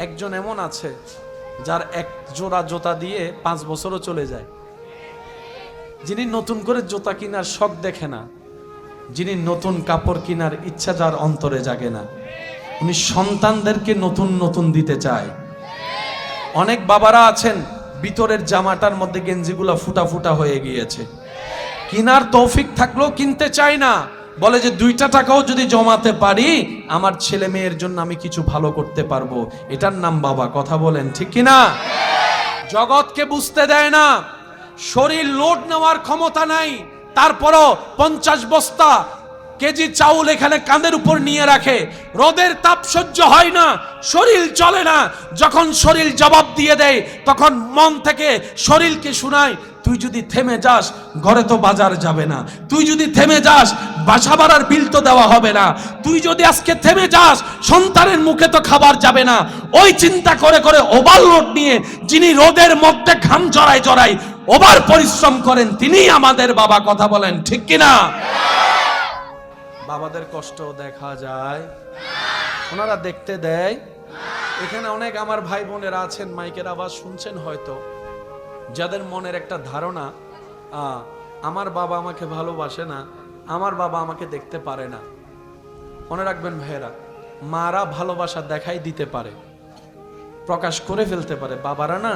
একজন এমন আছে যার এক জোড়া জুতা দিয়ে 5 বছরও চলে যায়, যিনি নতুন করে জুতা কেনার শখ দেখে না, যিনি নতুন কাপড় কেনার ইচ্ছা যার অন্তরে জাগে না, উনি সন্তানদেরকে নতুন নতুন দিতে চায়। অনেক বাবারা আছেন ভিতরের জামাটার মধ্যে গেঞ্জিগুলা ফুটা ফুটা হয়ে গিয়েছে, কেনার তৌফিক থাকলেও কিনতে চায় না, বলে যে 2টা টাকাও যদি জমাতে পারি আমার ছেলে মেয়ের জন্য আমি কিছু ভালো করতে পারবো। এটার নাম বাবা। কথা বলেন ঠিক কিনা? জগৎকে বুঝতে দেয় না, শরীর লোড নেওয়ার ক্ষমতা নাই, তারপরও 50 বস্তা কেজি চাউল এখানে কাঁধের উপর নিয়ে রাখে। রোদের তাপ সহ্য হয় না, শরীর চলে না, যখন শরীর জবাব দিয়ে দেয় তখন মন থেকে শরীরকে শোনায়, তুই যদি থেমে যাস ঘরে তো বাজার যাবে না, তুই যদি থেমে যাস বাসা ভাড়ার বিল তো দেওয়া হবে না, তুই যদি আজকে থেমে যাস সন্তানের মুখে তো খাবার যাবে না। ওই চিন্তা করে করে ওভারলোড নিয়ে যিনি রোদের মধ্যে ঘাম জড়ায় জড়ায় ওভার পরিশ্রম করেন তিনিই আমাদের বাবা। কথা বলেন ঠিক কিনা? বাবাদের কষ্ট দেখা যায়, ওনারা দেখতে দেয়। এখানে অনেক আমার ভাই বোনেরা আছেন, মাইকের আওয়াজ শুনছেন হয়তো, যাদের মনের একটা ধারণা আমার বাবা আমাকে ভালোবাসে না, আমার বাবা আমাকে দেখতে পারে না। মনে রাখবেন ভাইয়েরা, মারা ভালোবাসা দেখাই দিতে পারে, প্রকাশ করে ফেলতে পারে, বাবারা না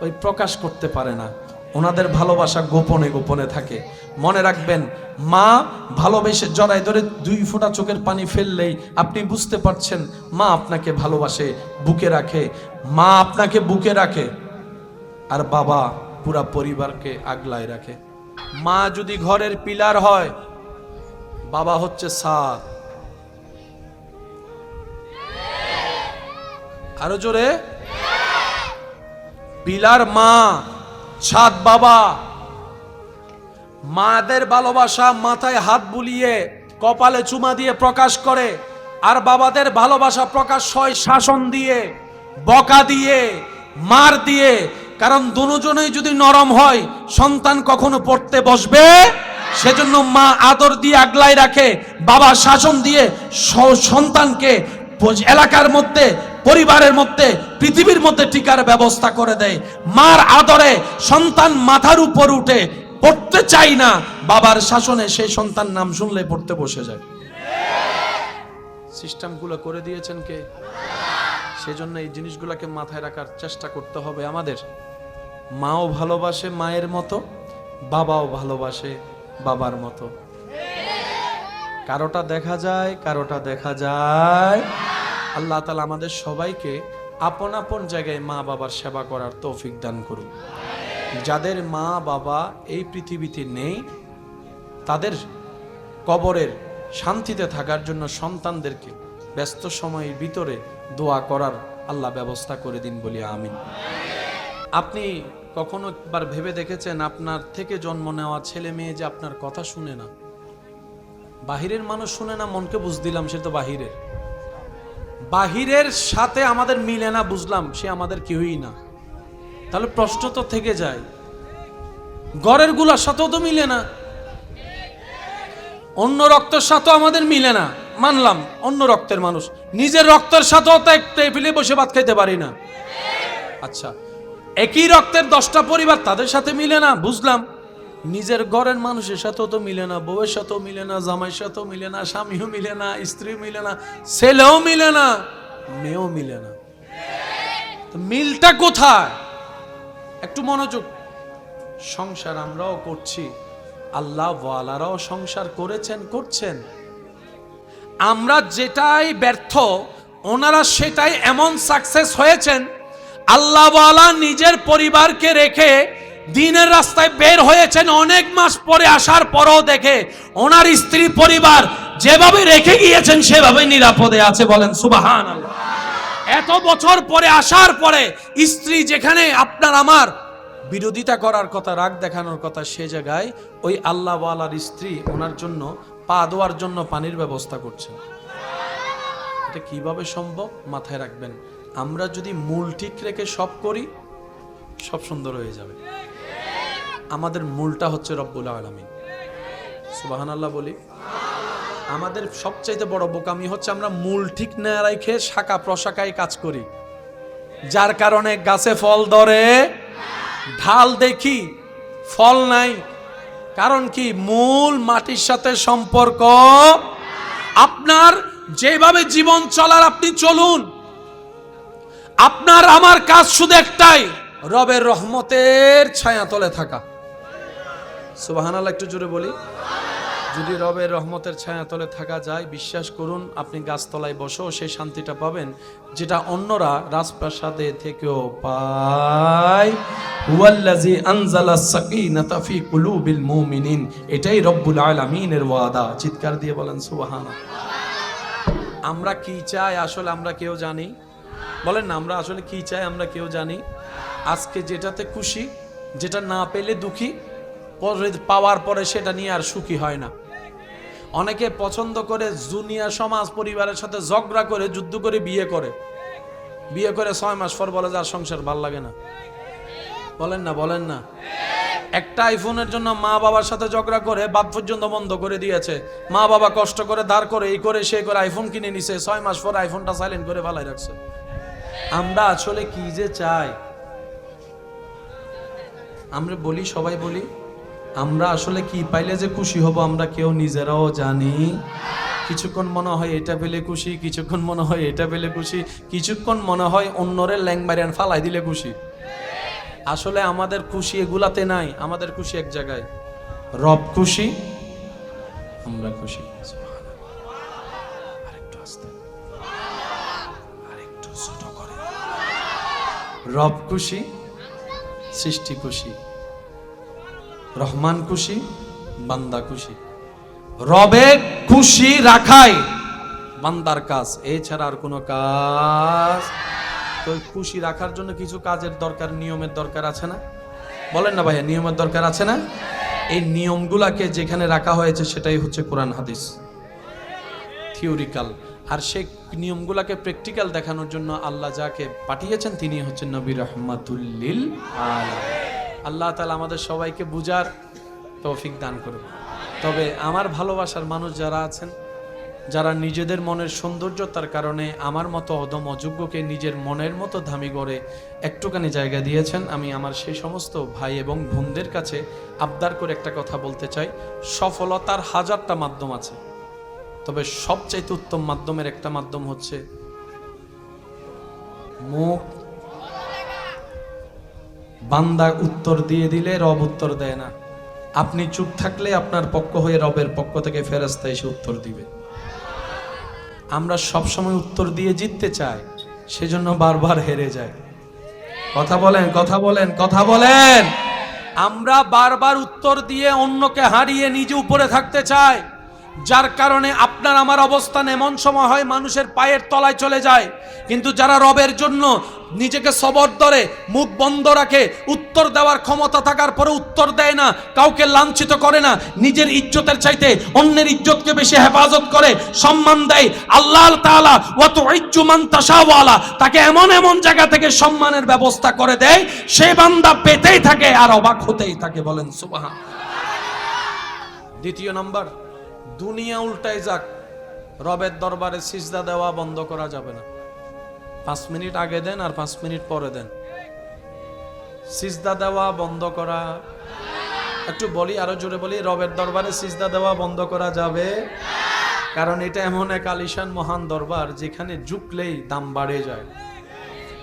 ওই প্রকাশ করতে পারে না, ওনাদের ভালোবাসা গোপনে গোপনে থাকে। মনে রাখবেন, মা ভালোবেসে জড়ায় ধরে 2 ফোঁটা চোখের পানি ফেললেই আপনি বুঝতে পারছেন মা আপনাকে ভালোবাসে, বুকে রাখে, মা আপনাকে বুকে রাখে, আর বাবা পুরা পরিবারকে আগলায় রাখে। মা যদি ঘরের পিলার হয়, বাবা হচ্ছে ছাদ। আরো জোরে, পিলার মা, ছাদ বাবা। মাদের ভালোবাসা মাথায় হাত বুলিয়ে কপালে চুমা দিয়ে প্রকাশ করে, আর বাবাদের ভালোবাসা প্রকাশ হয় শাসন দিয়ে, বকা দিয়ে, মার দিয়ে। কারণ দুজনেই যদি নরম হয় সন্তান কখনো পড়তে বসবে, সেজন্য মা আদর দিয়ে আগলায় রাখে, বাবা শাসন দিয়ে সন্তানকে এলাকার মধ্যে, পরিবারের মধ্যে, পৃথিবীর মধ্যে টিকার ব্যবস্থা করে দেয়। মার আদরে সন্তান মাথার উপর উঠে পড়তে চাই না, বাবার শাসনে সেই সন্তান নাম শুনলে পড়তে বসে যায়। সিস্টেমগুলো করে দিয়েছেন কে? সেজন্য এই জিনিসগুলোকে মাথায় রাখার চেষ্টা করতে হবে আমাদের। মাও ভালোবাসে মায়ের মতো, বাবাও ভালোবাসে বাবার মতো। কারোটা দেখা যায়, কারোটা দেখা যায়। আল্লাহ তাআলা আমাদের সবাইকে আপন আপন জায়গায় মা বাবার সেবা করার তৌফিক দান করুন। যাদের মা বাবা এই পৃথিবীতে নেই, তাদের কবরের শান্তিতে থাকার জন্য সন্তানদেরকে ব্যস্ত সময়ের ভিতরে দোয়া করার আল্লাহ ব্যবস্থা করে দিন বলি আমিন। আপনি কখনো একবার ভেবে দেখেছেন আপনার থেকে জন্ম নেওয়া ছেলে মেয়ে যে আপনার কথা শুনে না? বাহিরের মানুষ শুনে না, মনকে বুঝ দিলাম সে তো বাহিরের, বাহিরের সাথে আমাদের মিলে না, বুঝলাম সে আমাদের কেউই না। তাহলে প্রশ্ন তো থেকে যায়, ঘরের গুলার সাথেও তো মিলে না, অন্য রক্তের সাথেও আমাদের মিলে না, মানলাম অন্য রক্তের মানুষ, নিজের রক্তের সাথেও তো একটা টেবিলে বসে ভাত খাইতে পারি না। আচ্ছা, একই রক্তের 10টা পরিবার, তাদের সাথে মিলে না, বুঝলাম। নিজের ঘরের মানুষের সাথেও তো মিলে না, বউয়ের সাথেও মিলে না, জামাইয়ের সাথেও মিলে না, স্বামীও মিলে না, স্ত্রী মিলে না, ছেলেও মিলে না, মেয়েও মিলে না। তো মিলটা কোথায়? একটু মনোযোগ। সংসার আমরাও করছি, আল্লাহ ওয়ালারাও সংসার করেছেন, করছেন। আমরা যেটাই ব্যর্থ, ওনারা সেটাই এমন সাকসেস হয়েছেন। আল্লাহ ওয়ালা নিজের পরিবারকে রেখে দিনের রাস্তায় বের হয়েছেন, অনেক মাস পরে আসার পরও দেখে ওনার স্ত্রী পরিবার যেভাবে রেখে গিয়েছেন সেভাবে নিরাপদে আছে। বলেন সুবহানাল্লাহ। এত বছর পরে আসার পরে স্ত্রী যেখানে আপনার আমার বিরোধিতা করার কথা, রাগ দেখানোর কথা, সে জায়গায় ওই আল্লাহ ওয়ালার স্ত্রী ওনার জন্য পা ধোয়ার জন্য পানির ব্যবস্থা করছেন। এটা কিভাবে সম্ভব? মাথায় রাখবেন, আমরা যদি মূল ঠিক রেখে সব করি, সব সুন্দর হয়ে যাবে। আমাদের মূলটা হচ্ছে রব্বুল আলামিন। সুবহানাল্লাহ বলি। আমাদের সবচাইতে বড় বোকামি হচ্ছে আমরা মূল ঠিক না রেখে শাখা প্রশাখায় কাজ করি। যার কারণে গাছে ফল ধরে, ঢাল দেখি ফল নাই। কারণ কি? মূল মাটির সাথে সম্পর্ক। আপনার যেভাবে জীবন চলার আপনি চলুন, আপনার আমার কাজ শুধু একটাই, রবের রহমতের ছায়াতলে থাকা। সুবহানাল্লাহ, একটু জোরে বলি। যদি রবের রহমতের ছায়াতলে থাকা যায়, বিশ্বাস করুন আপনি গাছতলায় বসেও সেই শান্তিটা পাবেন যেটা অন্যরা রাজপ্রাসাদে থেকেও পায়। হুয়াল্লাযী আনজালাস সাকিনাতা ফি কুলুবিল মুমিনিন, এটাই রব্বুল আলামিনের ওয়াদা। চিৎকার দিয়ে বলেন সুবহানাল্লাহ। আমরা কি চাই আসলে আমরা কেউ জানি? বলেন না, আমরা আসলে কি চাই আমরা কেউ জানি? আজকে যেটাতে খুশি, যেটা না পেলে দুঃখী, পাওয়ার পরে সেটা নিয়ে আর সুখী হয় না। অনেকে পছন্দ করে দুনিয়া, সমাজ, পরিবারের সাথে ঝগড়া করে, যুদ্ধ করে বিয়ে করে। বিয়ে করে 6 মাস পর বলে যে আর সংসার ভাল লাগে না। বলেন না, বলেন না। একটা আইফোনের জন্য মা বাবার সাথে ঝগড়া করে বাদ পর্যন্ত বন্ধ করে দিয়েছে। মা বাবা কষ্ট করে ধার করে এই করে সে করে আইফোন কিনে নিছে, 6 মাস পর আইফোনটা সাইলেন্ট করে ফালাই রাখছে। আমরা আসলে কি যে চাই? আমরা বলি, সবাই বলি, আমরা আসলে কি পাইলে যে খুশি হব আমরা কেউ নিজেরাও জানি। কিছুক্ষণ মনে হয় এটা পেলে খুশি, কিছুক্ষণ মনে হয় এটা পেলে খুশি, কিছুক্ষণ মনে হয় অন্যরে ল্যাংমারিয়ান ফালাই দিলে খুশি। আসলে আমাদের খুশি এগুলাতে নাই, আমাদের খুশি এক জায়গায়, রব খুশি, আমরা খুশি। আরেকটু আস্তে, আরেকটু ছোট করে। রব খুশি, সৃষ্টি খুশি, রহমান খুশি, বান্দা খুশি। রবে খুশি রাখাই বান্দার কাজ, এছাড়া আর কোনো কাজ। তো খুশি রাখার জন্য কিছু কাজের দরকার, নিয়মের দরকার আছে না? বলেন না ভাইয়া, নিয়মের দরকার আছে না? এই নিয়মগুলাকে যেখানে রাখা হয়েছে সেটাই হচ্ছে কোরআন হাদিস, থিওরিক্যাল। আর সেই নিয়মগুলাকে প্র্যাকটিক্যাল দেখানোর জন্য আল্লাহ যাকে পাঠিয়েছেন তিনি হচ্ছেন নবী রাহমাতুল লিল আলামিন। আল্লাহ তাআলা আমাদের সবাইকে বুঝার তৌফিক দান করুন। তবে আমার ভালোবাসার মানুষ যারা আছেন, যারা নিজেদের মনের সৌন্দর্যতার কারণে আমার মতো অদম অযোগ্যকে নিজের মনের মতো দামি করে একটুখানি জায়গা দিয়েছেন, আমি আমার সেই সমস্ত ভাই এবং বোনদের কাছে আবদার করে একটা কথা বলতে চাই। সফলতার হাজারটা মাধ্যম আছে, তবে সবচাইতে উত্তম মাধ্যমের একটা মাধ্যম হচ্ছে মুখ। বান্দা উত্তর দিয়ে দিলে রব উত্তর দেয় না। আপনি চুপ থাকলে আপনার পক্ষ হয়ে রবের পক্ষ থেকে ফেরেশতা এসে উত্তর দিবে। আমরা সব সময় উত্তর দিয়ে জিততে চাই, সেজন্য বারবার হেরে যাই। কথা বলেন, কথা বলেন, কথা বলেন। আমরা বারবার উত্তর দিয়ে অন্যকে হারিয়ে নিজে উপরে থাকতে চাই, যার কারণে আপনার আমার অবস্থান এমন সময় হয় মানুষের পায়ের তলায় চলে যায়। কিন্তু যারা রবের জন্য নিজেকে সবর ধরে, মুখ বন্ধ রাখে, উত্তর দেওয়ার ক্ষমতা থাকার পরে উত্তর দেয় না, কাউকে লাঞ্ছিত করে না, নিজের ইজ্জতের চাইতে অন্যের ইজ্জতকে বেশি হেফাজত করে, সম্মান দেয়, আল্লাহ তাআলা ওয়া তুইজ্জু মান তাশাওয়ালা, তাকে এমন এমন জায়গা থেকে সম্মানের ব্যবস্থা করে দেয়, সে বান্দা পেতেই থাকে আর অবাক হতেই থাকে। বলেন সুবহানাল্লাহ। দ্বিতীয় নাম্বার, দুনিয়া উল্টায় যাক, রবের দরবারে সিজদা দেওয়া বন্ধ করা যাবে না। 5 মিনিট আগে দেন আর 5 মিনিট পরে দেন, সিজদা দেওয়া বন্ধ করা। একটু বলি, আরো জোরে বলি, রবের দরবারে সিজদা দেওয়া বন্ধ করা যাবে। কারণ এটা এমন এক আলিশান মহান দরবার যেখানে ঝুঁকলেই দাম বাড়ে যায়,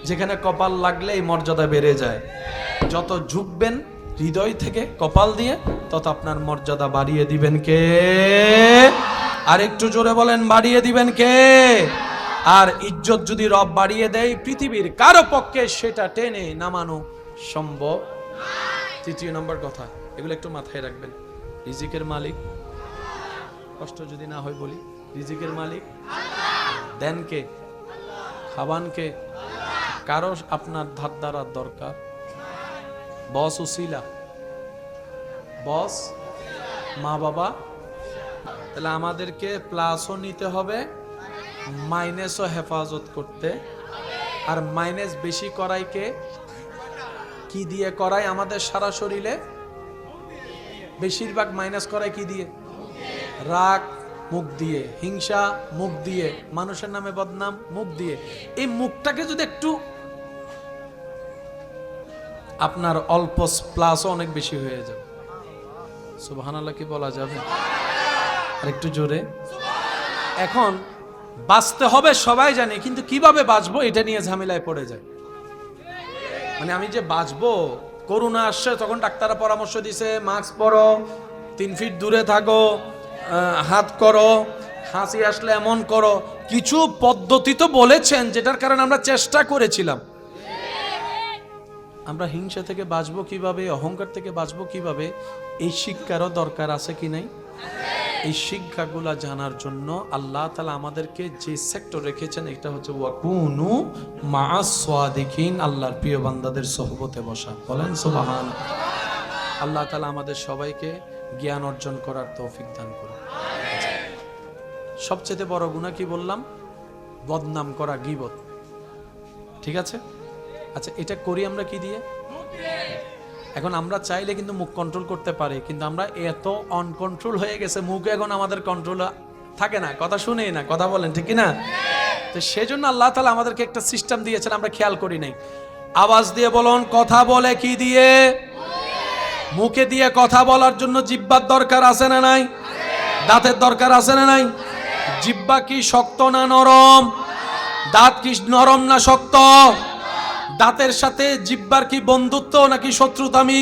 যেখানে কপাল লাগলেই মর্যাদা বেড়ে যায়। যত ঝুঁকবেন হৃদয় থেকে কপাল দিয়ে, তত আপনার মর্যাদা বাড়িয়ে দিবেন কে? আর একটু জোরে বলেন, বাড়িয়ে দিবেন কে? আর ইজ্জত যদি রব বাড়িয়ে দেয়, পৃথিবীর কারো পক্ষে সেটা টেনে নামানো সম্ভব। তৃতীয় নম্বর কথা, এগুলো একটু মাথায় রাখবেন। রিজিকের মালিক, কষ্ট যদি না হয় বলি, রিজিকের মালিক দেন কে? খাবান কে? কারো আপনার ধার ধারার দরকার? বস উসিলা, বস মা বাবা। তাহলে আমাদেরকে প্লাসও নিতে হবে, মাইনাসও হেফাজত করতে। আর মাইনাস বেশি করাই কে? কি দিয়ে করাই? আমাদের সারা শরীরে বেশিরভাগ মাইনাস করাই কি দিয়ে? রাগ মুখ দিয়ে, হিংসা মুখ দিয়ে, মানুষের নামে বদনাম মুখ দিয়ে। এই মুখটাকে যদি একটু আপনার অল্প প্লাসও অনেক বেশি হয়ে যাবে। সুবহানাল্লাহ কি বলা যাবে? আর একটু জোরে। এখন বাঁচতে হবে সবাই জানে, কিন্তু কিভাবে বাঁচবো এটা নিয়ে ঝামেলায় পড়ে যায়। মানে আমি যে বাঁচবো, করোনা আসছে তখন ডাক্তাররা পরামর্শ দিছে মাস্ক পরো, 3 ফিট দূরে থাকো, হাত করো, হাসি আসলে এমন করো, কিছু পদ্ধতি তো বলেছেন যেটার কারণে আমরা চেষ্টা করেছিলাম। আমরা হিংসা থেকে বাঁচবো কিভাবে, অহংকার থেকে বাঁচবো কিভাবে, এই শিক্ষারও দরকার আছে কি নাই? এই শিক্ষাগুলা জানার জন্য আল্লাহ তাআলা আমাদেরকে যে সেক্টর রেখেছেন এটা হচ্ছে ওয়াকুনু মাআস সাদিকিন, আল্লাহর প্রিয় বান্দাদের সোহবতে বসা। বলেন সুবহান। আল্লাহ তাআলা আমাদের সবাইকে জ্ঞান অর্জন করার তৌফিক দান করুন। সবচেয়ে বড় গুনাহ কি বললাম? বদনাম করা, গীবত। ঠিক আছে? আচ্ছা, এটা করি আমরা কি দিয়ে? এখন আমরা চাইলে কিন্তু মুখ কন্ট্রোল করতে পারি, কিন্তু আমরা এত অনকন্ট্রোল হয়ে গেছে, মুখ এখন আমাদের কন্ট্রোল থাকে না, কথা শুনেই না, কথা বলেন ঠিক না? তো সেজন্য আল্লাহ তাআলা আমাদেরকে একটা সিস্টেম দিয়েছেন, আমরা খেয়াল করি নাই। আওয়াজ দিয়ে বলুন, কথা বলে কি দিয়ে? মুখে দিয়ে কথা বলার জন্য জিহ্বার দরকার আছে না নাই? দাঁতের দরকার আছে না নাই? জিহ্বা কি শক্ত না নরম? দাঁত কি নরম না শক্ত? দাঁতের সাথে জিহ্বার কি বন্ধুত্ব নাকি শত্রুতামি?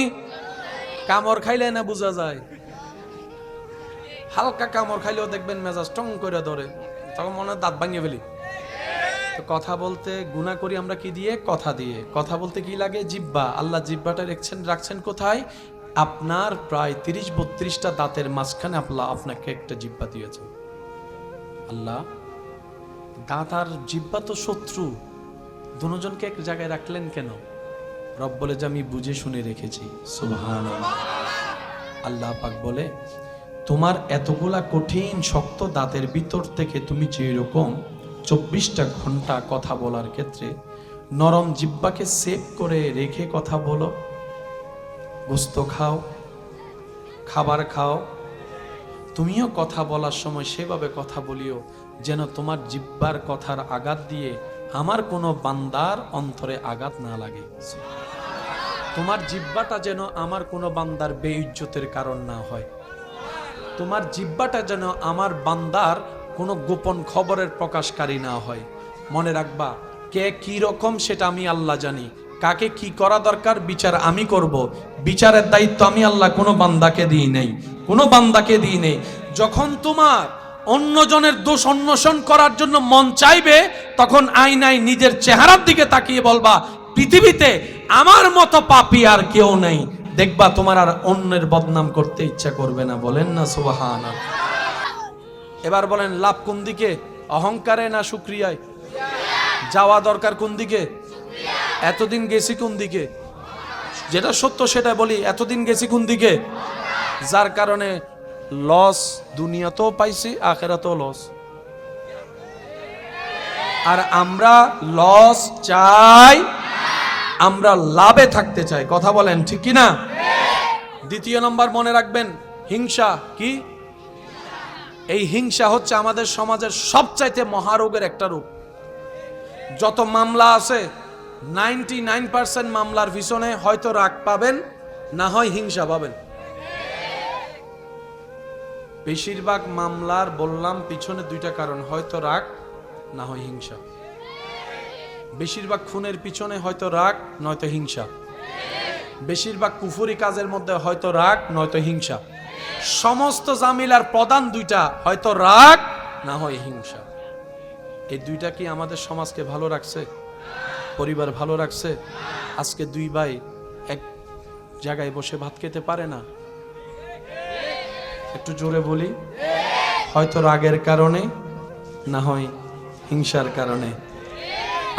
কামড় খাইলে না বোঝা যায়। হালকা কামড় খাইলেও দেখবেন মেজাজ টং করে ধরে, তখন মনে হয় দাঁত ভাঙিয়ে ফেলি। তো কথা বলতে গুনাহ করি আমরা কি দিয়ে? কথা দিয়ে। কথা বলতে কি লাগে? জিহ্বা। আল্লাহ জিহ্বাটা রাখছেন কোথায়? আপনার প্রায় 30-32টা দাঁতের মাঝখানে আল্লাহ আপনাকে একটা জিহ্বা দিয়েছেন। আল্লাহ দাঁত আর জিহ্বা তো শত্রু, দুজনকে এক জায়গায় রাখলেন কেন? রব বলে যে আমি বুঝে শুনে রেখেছি। সুবহানাল্লাহ। আল্লাহ পাক বলে তোমার এতগুলা কঠিন শক্ত দাঁতের ভিতর থেকে তুমি যে রকম 24টা ঘন্টা কথা বলার ক্ষেত্রে নরম জিহ্বাকে সেভ করে রেখে কথা বলো, গোস্ত খাও, খাবার খাও, তুমিও কথা বলার সময় সেভাবে কথা বলিও যেন তোমার জিহ্বার কথার আঘাত দিয়ে আমার কোনো বান্দার অন্তরে আঘাত না লাগে। তোমার জিহ্বাটা যেন আমার কোনো বান্দার বেইজ্জতের কারণ না হয়। তোমার জিহ্বাটা যেন আমার বান্দার কোনো গোপন খবরের প্রকাশকারী না হয়। মনে রাখবা, কে কি রকম সেটা আমি আল্লাহ জানি, কাকে কি করা দরকার বিচার আমি করব। বিচারের দায়িত্ব আমি আল্লাহ কোনো বান্দাকে দিই নাই, কোনো বান্দাকে দিই নেই। যখন তোমার অন্যজনের দোষ অন্বেষণ করার জন্য মন চাইবে, তখন আয়নায় নিজের চেহারার দিকে তাকিয়ে বলবা পৃথিবীতে আমার মতো পাপী আর কেউ নেই। দেখবা তোমার আর অন্যের বদনাম করতে ইচ্ছা করবে না। বলেন না সুবহানাল্লাহ। এবার বলেন লাভ কোন দিকে? অহংকারে না শুকরিয়ায়? যাওয়া দরকার কোন দিকে? এতদিন গেছি কোন দিকে? যেটা সত্য সেটা বলি, এতদিন গেছি কোন দিকে? যার কারণে লস দুনিয়াতেও পাইছি, আখিরাতেও লস। আর আমরা লস চাই, আমরা লাভে থাকতে চাই। কথা বলেন ঠিক কি না? দ্বিতীয় নম্বর মনে রাখবেন, হিংসা কি? এই হিংসা হচ্ছে আমাদের সমাজের সবচাইতে মহারোগের একটা রূপ। যত মামলা আছে 99% মামলার পিছনে হয়তো রাগ পাবেন, না হয় হিংসা পাবেন। বেশিরভাগ মামলার বললাম পিছনে দুইটা কারণ, হয়তো রাগ না হয় হিংসা। বেশিরভাগ খুনের পিছনে হয়তো রাগ নয়তো হিংসা। বেশিরভাগ কুফরি কাজের মধ্যে হয়তো রাগ নয়তো হিংসা। সমস্ত জামিলার প্রধান দুইটা, হয়তো রাগ না হয় হিংসা। এই দুইটা কি আমাদের সমাজকে ভালো রাখছে? পরিবার ভালো রাখছে? আজকে দুই ভাই এক জায়গায় বসে ভাত খেতে পারে না। একটু জোরে বলি, হয়তো রাগের কারণে না হয় হিংসার কারণে।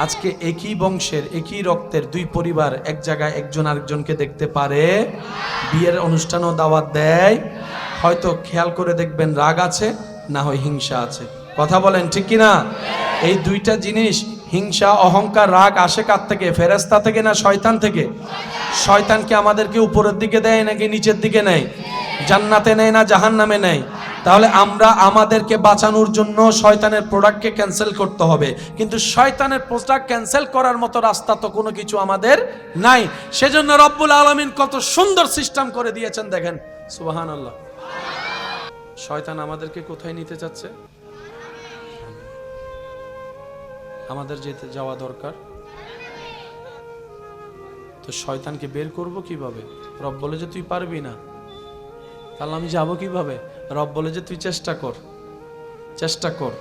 আজকে একই বংশের একই রক্তের দুই পরিবার এক জায়গায় একজন আরেকজনকে দেখতে পারে, বিয়ের অনুষ্ঠানও দাওয়াত দেয়, হয়তো খেয়াল করে দেখবেন রাগ আছে না হয় হিংসা আছে। কথা বলেন ঠিক কিনা? এই দুইটা জিনিস, হিংসা অহংকার রাগ, আসে কার থেকে? ফেরেশতা থেকে না শয়তান থেকে? শয়তানকে আমাদেরকে উপরের দিকে দেয় নাকি নিচের দিকে নেয়? জান্নাতে নেয় না জাহান্নামে নেয়? তাহলে আমরা আমাদেরকে বাঁচানোর জন্য শয়তানের প্রোডাক্টকে ক্যান্সেল করতে হবে, কিন্তু শয়তানের প্রোডাক্ট ক্যান্সেল করার মতো রাস্তা তো কোনো কিছু আমাদের নাই। সেজন্য রব্বুল আলামিন কত সুন্দর সিস্টেম করে দিয়েছেন দেখেন, সুবহানাল্লাহ। শয়তান আমাদেরকে কোথায় নিতে চাচ্ছে? আমাদের যেতে যাওয়া দরকার। তো শয়তানকে বের করব কিভাবে? রব বলে যে তুই পারবি না, তাহলে আমি যাব কিভাবে? রব বলে যে তুই চেষ্টা কর, চেষ্টা কর,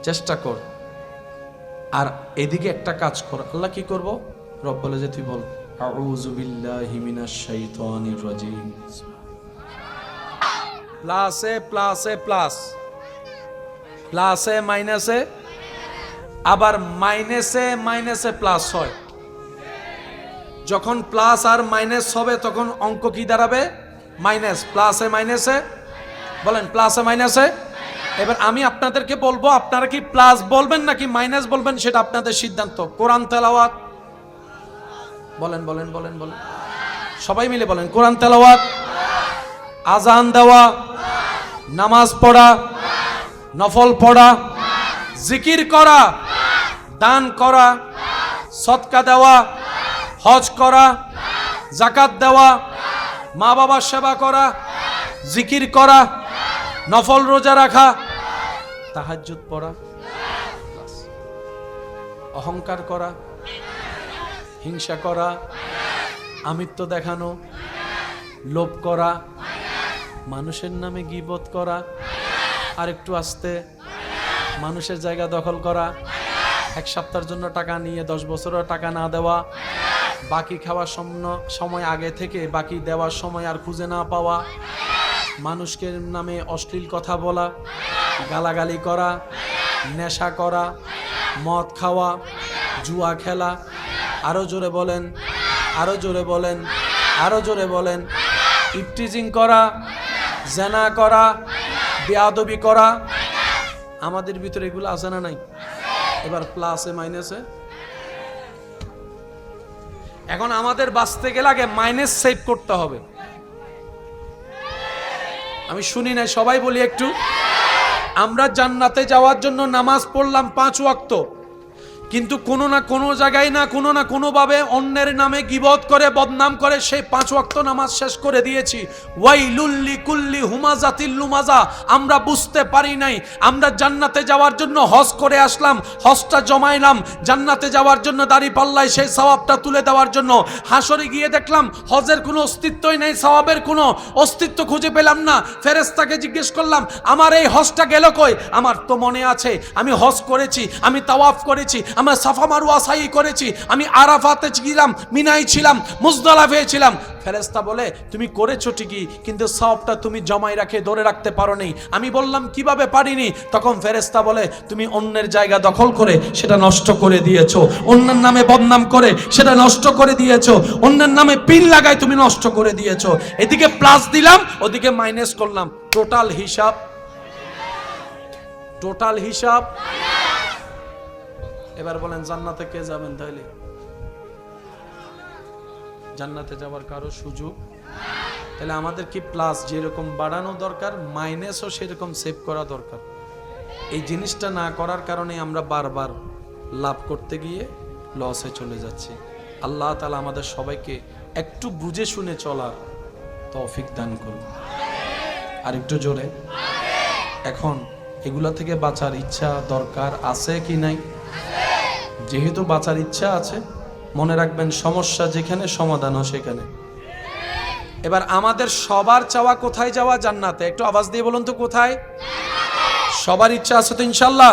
চেষ্টা কর। আর এদিকে একটা কাজ কর। আল্লাহ কি করব? রব বলে যে তুই বল আউযু বিল্লাহি মিনাশ শাইতানির রাজিম। প্লাসে প্লাসে প্লাস, প্লাসে মাইনাসে, আবার মাইনাসে মাইনাসে প্লাস হয়। যখন প্লাস আর মাইনাস হবে তখন অঙ্ক কি দাঁড়াবে? মাইনাস। প্লাসে মাইনাসে, বলেন প্লাসে মাইনাসে। এবার আমি আপনাদেরকে বলবো, আপনারা কি প্লাস বলবেন নাকি মাইনাস বলবেন সেটা আপনাদের সিদ্ধান্ত। কোরআন তেলাওয়াত বলেন বলেন বলেন বলেন, সবাই মিলে বলেন। কোরআন তেলাওয়াত, আজান দেওয়া, নামাজ পড়া, নফল পড়া, জিকির করা, দান করা, সদকা দেওয়া, হজ করা, যাকাত দেওয়া, মা বাবার সেবা করা, জিকির করা, নফল রোজা রাখা, তাহাজ্জুদ পড়া, অহংকার করা, হিংসা করা, আমিত্ব দেখানো, লোভ করা, মানুষের নামে গীবত করা, আর একটু আস্তে মানুষের জায়গা দখল করা, এক সপ্তাহের জন্য টাকা নিয়ে 10 বছরের টাকা না দেওয়া, বাকি খাওয়ার সময় আগে থেকে বাকি দেওয়ার সময় আর খুঁজে না পাওয়া, মানুষকে নামে অশ্লীল কথা বলা, গালাগালি করা, নেশা করা, মদ খাওয়া, জুয়া খেলা, আরো জোরে বলেন, আরো জোরে বলেন, আরো জোরে বলেন, ইফটিজিং করা, জেনা করা, বেয়াদবি করা। আমাদের ভিতরে এগুলো আছে না নাই? এবার প্লাসে মাইনাসে। এখন আমাদের বাঁচতে গেলে আগে মাইনাস সেভ করতে হবে। আমি শুনি না, সবাই বলি একটু। আমরা জান্নাতে যাওয়ার জন্য নামাজ পড়লাম 5 ওয়াক্ত, কিন্তু কোনো না কোনো জায়গায় না কোনো ভাবে অন্যের নামে গীবত করে বদনাম করে সেই 5 ওয়াক্ত নামাজ শেষ করে দিয়েছি। ওয়াইলুল লিকুল্লি হুমাজাতিল লুমাজা। আমরা বুঝতে পারি নাই আমরা জান্নাতে যাওয়ার জন্য হজ করে আসলাম, হজটা জমাইলাম জান্নাতে যাওয়ার জন্য, দাড়ি পাল্লায় সেই সওয়াবটা তুলে দেওয়ার জন্য। হাসরে গিয়ে দেখলাম হজের কোনো অস্তিত্বই নেই, সওয়াবের কোনো অস্তিত্ব খুঁজে পেলাম না। ফেরেশতাকে জিজ্ঞেস করলাম আমার এই হজটা গেল কই? আমার তো মনে আছে আমি হজ করেছি, আমি তাওয়াফ করেছি, আমি সাফা মারওয়া সাই করেছি, আমি আরাফাতে ছিলাম, মিনায় ছিলাম, মুজদালিফায় ছিলাম। ফেরেশতা বলে তুমি করেছো ঠিকই, কিন্তু সওয়াবটা তুমি জমাই রাখে ধরে রাখতে পারোনি। আমি বললাম কিভাবে পারিনি? তখন ফেরেশতা বলে তুমি অন্যের জায়গা দখল করে সেটা নষ্ট করে দিয়েছো, অন্যের নামে বদনাম করে সেটা নষ্ট করে দিয়েছো, অন্যের নামে পিন লাগায় তুমি নষ্ট করে দিয়েছো। এদিকে প্লাস দিলাম, ওদিকে মাইনাস করলাম। টোটাল হিসাব, টোটাল হিসাব। এবার বলেন জান্নাতে কে যাবেন? তাইলে জান্নাতে যাওয়ার কারো সুযোগ। তাহলে আমাদের কি প্লাস যেরকম বাড়ানো দরকার, মাইনাসও সেরকম সেভ করা দরকার। এই জিনিসটা না করার কারণে আমরা বারবার লাভ করতে গিয়ে লসে চলে যাচ্ছি। আল্লাহ তাআলা আমাদের সবাইকে একটু বুঝে শুনে চলার তৌফিক দান করুন। আর একটু জোরে। এখন এগুলা থেকে বাঁচার ইচ্ছা দরকার আছে কি নাই? যেহেতু বাঁচার ইচ্ছা আছে, মনে রাখবেন সমস্যা যেখানে সমাধানও সেখানে। এবার আমাদের সবার চাওয়া কোথায় যাওয়া? জান্নাতে। একটু আওয়াজ দিয়ে বলুন তো কোথায়? সবার ইচ্ছা আছে তো ইনশাআল্লাহ?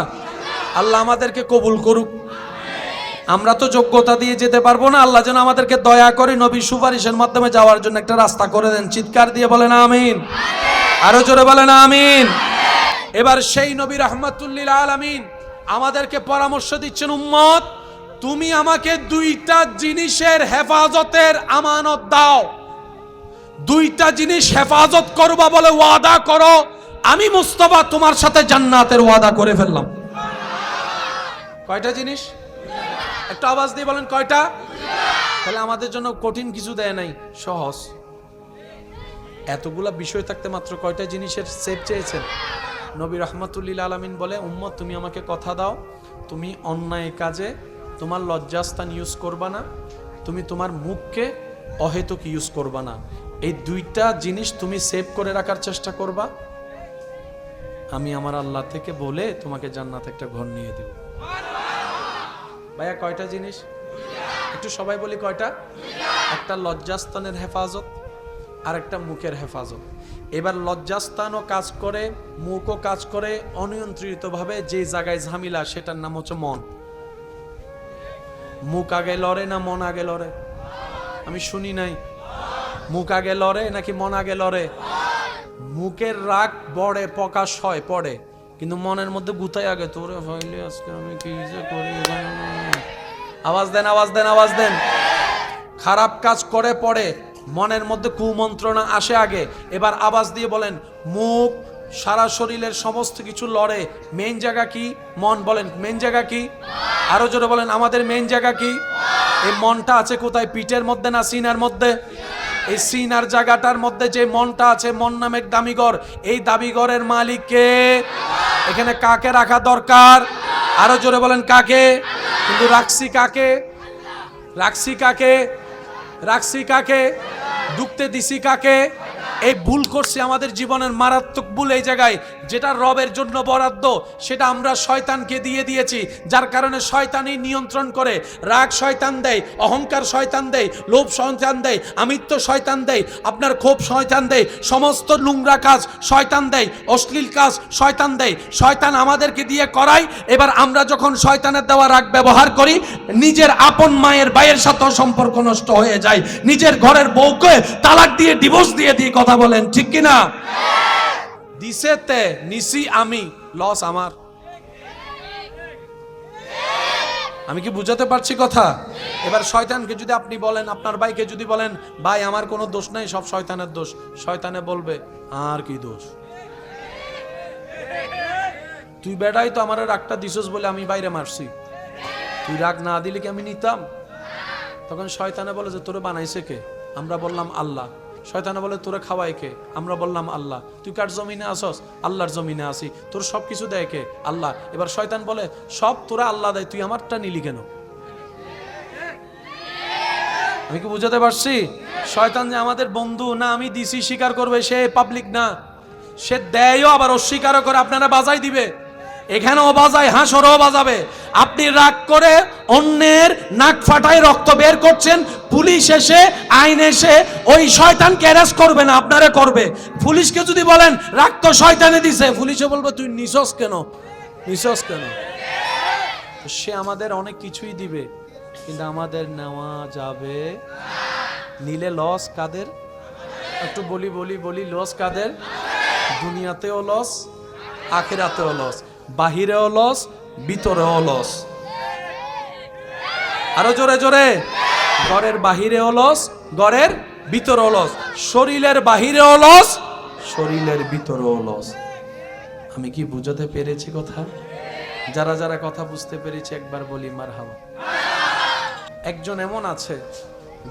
আল্লাহ আমাদেরকে কবুল করুক। আমরা তো যোগ্যতা দিয়ে যেতে পারবো না, আল্লাহ যেন আমাদেরকে দয়া করে নবীর সুপারিশের মাধ্যমে যাওয়ার জন্য একটা রাস্তা করে দেন। চিৎকার দিয়ে বলেন আমিন, আরো জোরে বলেন আমিন। এবার সেই নবী রাহমাতুল লিল আলামিন আমাদেরকে পরামর্শ দিচ্ছেন, উম্মত তুমি আমাকে 2টা জিনিসের হেফাজতের আমানত দাও, 2টা জিনিস হেফাজত করবা বলে ওয়াদা করো, আমি মুস্তাফা তোমার সাথে জান্নাতের ওয়াদা করে ফেললাম। কয়টা জিনিস? একটা আওয়াজ দিয়ে বলেন কয়টা? তাহলে আমাদের জন্য কঠিন কিছু দেয় নাই, সহজ। এতগুলা বিষয় থাকতে মাত্র কয়টা জিনিসের সেভ চেয়েছেন? নবী রাহমাতুল্লিল আলামিন বলে, উম্মত তুমি আমাকে কথা দাও, তুমি অন্যায় কাজে তোমার লজ্জাস্থান ইউজ করবা না, তুমি তোমার মুখকে অহেতুক ইউজ করবা না। এই দুইটা জিনিস তুমি সেভ করে রাখার চেষ্টা করবা, আমি আমার আল্লাহ থেকে বলে তোমাকে জান্নাত একটা ঘর নিয়ে দেব। ভাইয়া কয়টা জিনিস? একটু সবাই বলি কয়টা? একটা লজ্জাস্থানের হেফাজত, আর একটা মুখের হেফাজত। এবার লজ্জাস্থানও কাজ করে, মুখও কাজ করে অনিয়ন্ত্রিতভাবে। যে জায়গায় ঝামেলা সেটার নাম হচ্ছে মন। মুখ আগে লড়ে না মন আগে লড়ে? আমি শুনি নাই। মুখ আগে লড়ে নাকি মন আগে লড়ে? মুখের রাগ বড়ে প্রকাশ হয় পড়ে, কিন্তু মনের মধ্যে গুতাই আগে, তোরে ভাইলে আজকে আমি কি যে করি। আওয়াজ দেন, আওয়াজ দেন, আওয়াজ দেন। খারাপ কাজ করে পড়ে, মনের মধ্যে কুমন্ত্রণা আসে আগে। এবার আওয়াজ দিয়ে বলেন, মুখ সারা শরীরের সমস্ত কিছু লড়ে, মেইন জায়গা কি? মন। বলেন মেইন জায়গা কি? আরো জোরে বলেন, আমাদের মেইন জায়গা কি? এই মনটা আছে কোথায়? পিঠের মধ্যে না সিনার মধ্যে? এই সিনার জায়গাটার মধ্যে যে মনটা আছে, মন নামের দামিঘর, এই দামিঘরের মালিক কে? এখানে কাকে রাখা দরকার? আরো জোরে বলেন কাকে? কিন্তু রাখছি কাকে? রাখছি কাকে? রাখছি কাকে? ঢুকতে দিছি কাকে? এই ভুল করছি, আমাদের জীবনের মারাত্মক ভুল এই জায়গায়। যেটা রবের জন্য বরাদ্দ সেটা আমরা শয়তানকে দিয়ে দিয়েছি, যার কারণে শয়তানই নিয়ন্ত্রণ করে। রাগ শয়তান দেয়, অহংকার শয়তান দেয়, লোভ শয়তান দেয়, আমিত্ব শয়তান দেয়, আপনার ক্ষোভ শয়তান দেয়, সমস্ত নোংরা কাজ শয়তান দেয়, অশ্লীল কাজ শয়তান দেয়। শয়তান আমাদেরকে দিয়ে করায়। এবার আমরা যখন শয়তানের দেওয়া রাগ ব্যবহার করি, নিজের আপন মায়ের ভাইয়ের সাথে সম্পর্ক নষ্ট হয়ে যায়, নিজের ঘরের বউকে তালাক দিয়ে ডিভোর্স দিয়ে দিয়ে কথা বলেন, ঠিক কিনা? দিছেতে নিছি আমি, লস আমার। আমি কি বুঝাতে পারছি কথা? এবার শয়তানকে যদি আপনি বলেন, আপনার ভাইকে যদি বলেন, ভাই আমার কোনো দোষ নাই, সব শয়তানের দোষ, শয়তানে বলবে আর কি দোষ? তুই বেড়াই তো আমার রাগটা দিছস বলে আমি বাইরে মারছি, তুই রাগ না দিলে কি আমি নিতাম? তখন শয়তানে বলে যে তোরে বানাইছে কে? আমরা বললাম আল্লাহ। শয়তানে বলে তোরে খাওয়াই কে? আমরা বললাম আল্লাহ। তুই কার জমিনে আসস? আল্লাহর জমিনে আসি। তোর সব কিছু দেয় কে? আল্লাহ। এবার শয়তান বলে সব তোরা আল্লাহ দেয়, তুই আমারটা নিলি কেন? আমি কি বুঝাতে পারছি? শয়তান যে আমাদের বন্ধু না, আমি দিছি স্বীকার করবে, সে পাবলিক না, সে দেয়ও আবার অস্বীকারও করে। আপনারা বাজাই দিবে, এখানেও বাজায়, হাঁসরও বাজাবে। আপনি রাগ করে অন্যের নাক ফাটায় রক্ত বের করছেন, পুলিশ এসে আইন এসে ওই শয়তানকে অ্যারেস্ট করবে না, আপনারা করবে। পুলিশকে যদি বলেন রাগ তো শয়তানে দিছে, পুলিশে বলবে তুই নিছস কেন, নিছস কেন? সে আমাদের অনেক কিছুই দিবে, কিন্তু আমাদের নেওয়া যাবে। নিলে লস কাদের? একটু বলি বলি বলি, লস কাদের? দুনিয়াতেও লস, আখিরাতেও লস, বাহিরেও লস, ভিতরেও লস। আরো জোরে জোরে, ঘরের বাহিরেও লস, ঘরের ভিতরেও লস, শরীরের বাহিরেও লস, শরীরের ভিতরেও লস। আমি কি বুঝাতে পেরেছি কথা? যারা যারা কথা বুঝতে পেরেছে একবার বলি মারহাবা। একজন এমন আছে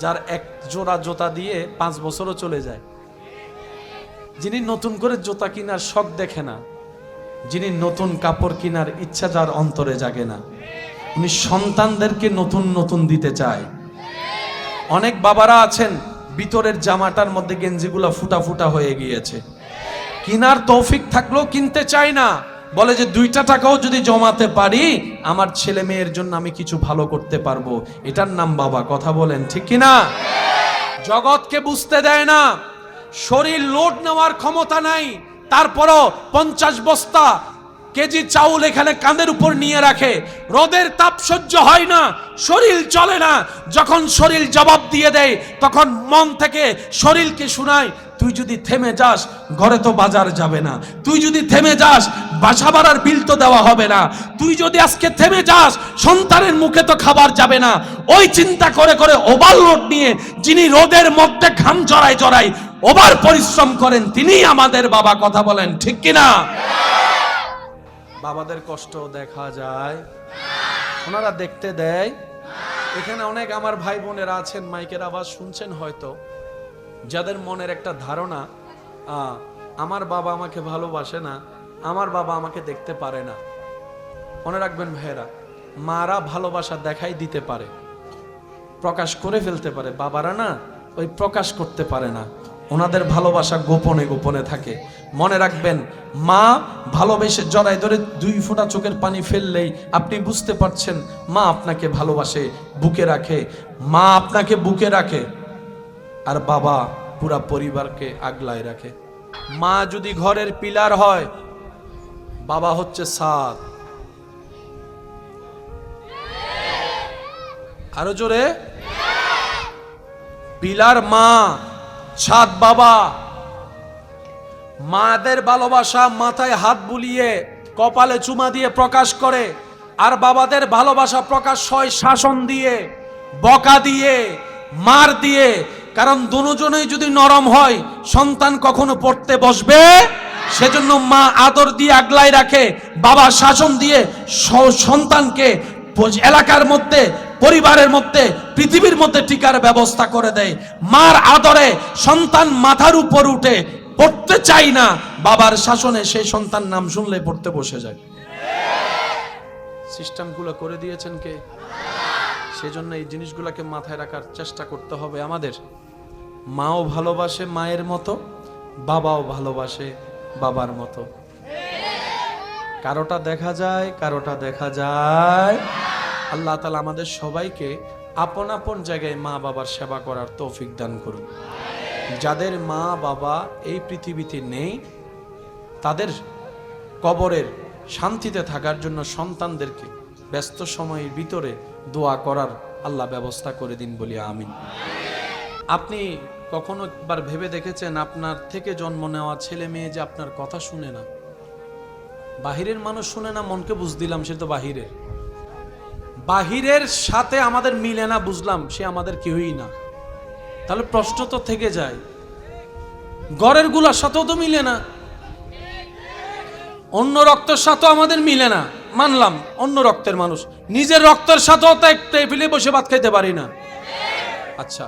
যার এক জোড়া জুতা দিয়ে 5 বছরও চলে যায়, যিনি নতুন করে জুতা কেনার শখ দেখে না, যিনি নতুন কাপড় কেনার ইচ্ছা যার অন্তরে জাগে না, উনি সন্তানদেরকে নতুন নতুন দিতে চায়। অনেক বাবারা আছেন ভিতরের জামাটার মধ্যে গেঞ্জিগুলা ফুটা ফুটা হয়ে গিয়েছে, কেনার তৌফিক থাকলেও কিনতে চায় না, বলে যে 2টা টাকাও যদি জমাতে পারি আমার ছেলে মেয়ের জন্য আমি কিছু ভালো করতে পারবো। এটার নাম বাবা। কথা বলেন ঠিক কিনা? জগৎকে বুঝতে দেয় না, শরীর লোড নেওয়ার ক্ষমতা নাই, তারপরও 50 বস্তা কেজি চাউল এখানে কাঁধের উপর নিয়ে রাখে। রোদের তাপ সহ্য হয় না, শরীর চলে না। যখন শরীর জবাব দিয়ে দেয় তখন মন থেকে শরীরকে শোনায়, তুই যদি থেমে যাস ঘরে তো বাজার যাবে না, তুই যদি থেমে যাস বাসা ভাড়ার বিল তো দেওয়া হবে না, তুই যদি আজকে থেমে যাস সন্তানের মুখে তো খাবার যাবে না। ওই চিন্তা করে করে ওভারলোড নিয়ে যিনি রোদের মধ্যে ঘাম জড়ায় জড়ায় ওভার পরিশ্রম করেন তিনি আমাদের বাবা। কথা বলেন ঠিক কিনা? বাবাদের কষ্ট দেখা যায়, ওনারা দেখতে দেয়। এখানে অনেক আমার ভাই বোনেরা আছেন, মাইকের আওয়াজ শুনছেন হয়তো, যাদের মনের একটা ধারণা আমার বাবা আমাকে ভালোবাসে না, আমার বাবা আমাকে দেখতে পারে না। মনে রাখবেন ভাইয়েরা, মারা ভালোবাসা দেখাই দিতে পারে, প্রকাশ করে ফেলতে পারে, বাবারা না ওই প্রকাশ করতে পারে না, ওনাদের ভালোবাসা গোপনে গোপনে থাকে। মনে রাখবেন, মা ভালোবেসে জড়ায় ধরে 2 ফোঁটা চোখের পানি ফেললেই আপনি বুঝতে পারছেন মা আপনাকে ভালোবাসে, বুকে রাখে। মা আপনাকে বুকে রাখে, আর বাবা পুরা পরিবারকে আগলায় রাখে। মা যদি ঘরের পিলার হয়, বাবা হচ্ছে ছাদ। আরো জোরে, পিলার মা, ছাদ বাবা। মাদের ভালোবাসা মাথায় হাত বুলিয়ে কপালে চুমা দিয়ে প্রকাশ করে, আর বাবাদের ভালোবাসা প্রকাশ হয় শাসন দিয়ে, বকা দিয়ে, মার দিয়ে। কারণ দুজনেই যদি নরম হয়, সন্তান কখনো পড়তে বসবে? সেজন্য মা আদর দিয়ে আগলায় রাখে, বাবা শাসন দিয়ে সন্তানকে এলাকার মধ্যে, পরিবারের মধ্যে, পৃথিবীর মধ্যে টিকার ব্যবস্থা করে দেয়। মার আদরে সন্তান মাথার উপর উঠে পড়তে চাই না, বাবার শাসনে সেই সন্তান নাম শুনলে পড়তে বসে যায়। সিস্টেমগুলো করে দিয়েছেন কে? সেজন্য এই জিনিসগুলোকে মাথায় রাখার চেষ্টা করতে হবে আমাদের। মাও ভালোবাসে মায়ের মতো, বাবাও ভালোবাসে বাবার মতো। কারোটা দেখা যায়, কারোটা দেখা যায়। আল্লাহ তাআলা আমাদের সবাইকে আপন আপন জায়গায় মা বাবার সেবা করার তৌফিক দান করুন। যাদের মা বাবা এই পৃথিবীতে নেই, তাদের কবরের শান্তিতে থাকার জন্য সন্তানদেরকে ব্যস্ত সময়ের ভিতরে দোয়া করার আল্লাহ ব্যবস্থা করে দিন, বলি আমিন। আপনি কখনো একবার ভেবে দেখেছেন, আপনার থেকে জন্ম নেওয়া ছেলে মেয়ে যে আপনার কথা শুনে না? বাহিরের মানুষ শুনে না, মনকে বুঝ দিলাম সে তো বাহিরের। বাহিরের সাথে আমাদের মিলে না, বুঝলাম সে আমাদের কেউই না। তাহলে প্রশ্ন তো থেকে যায়, ঘরের গুলার সাথেও তো মিলে না, অন্য রক্তের সাথেও আমাদের মিলে না, মানলাম অন্য রক্তের মানুষ, নিজের রক্তের সাথেও তো একটা টেবিলে বসে ভাত খাইতে পারি না। আচ্ছা,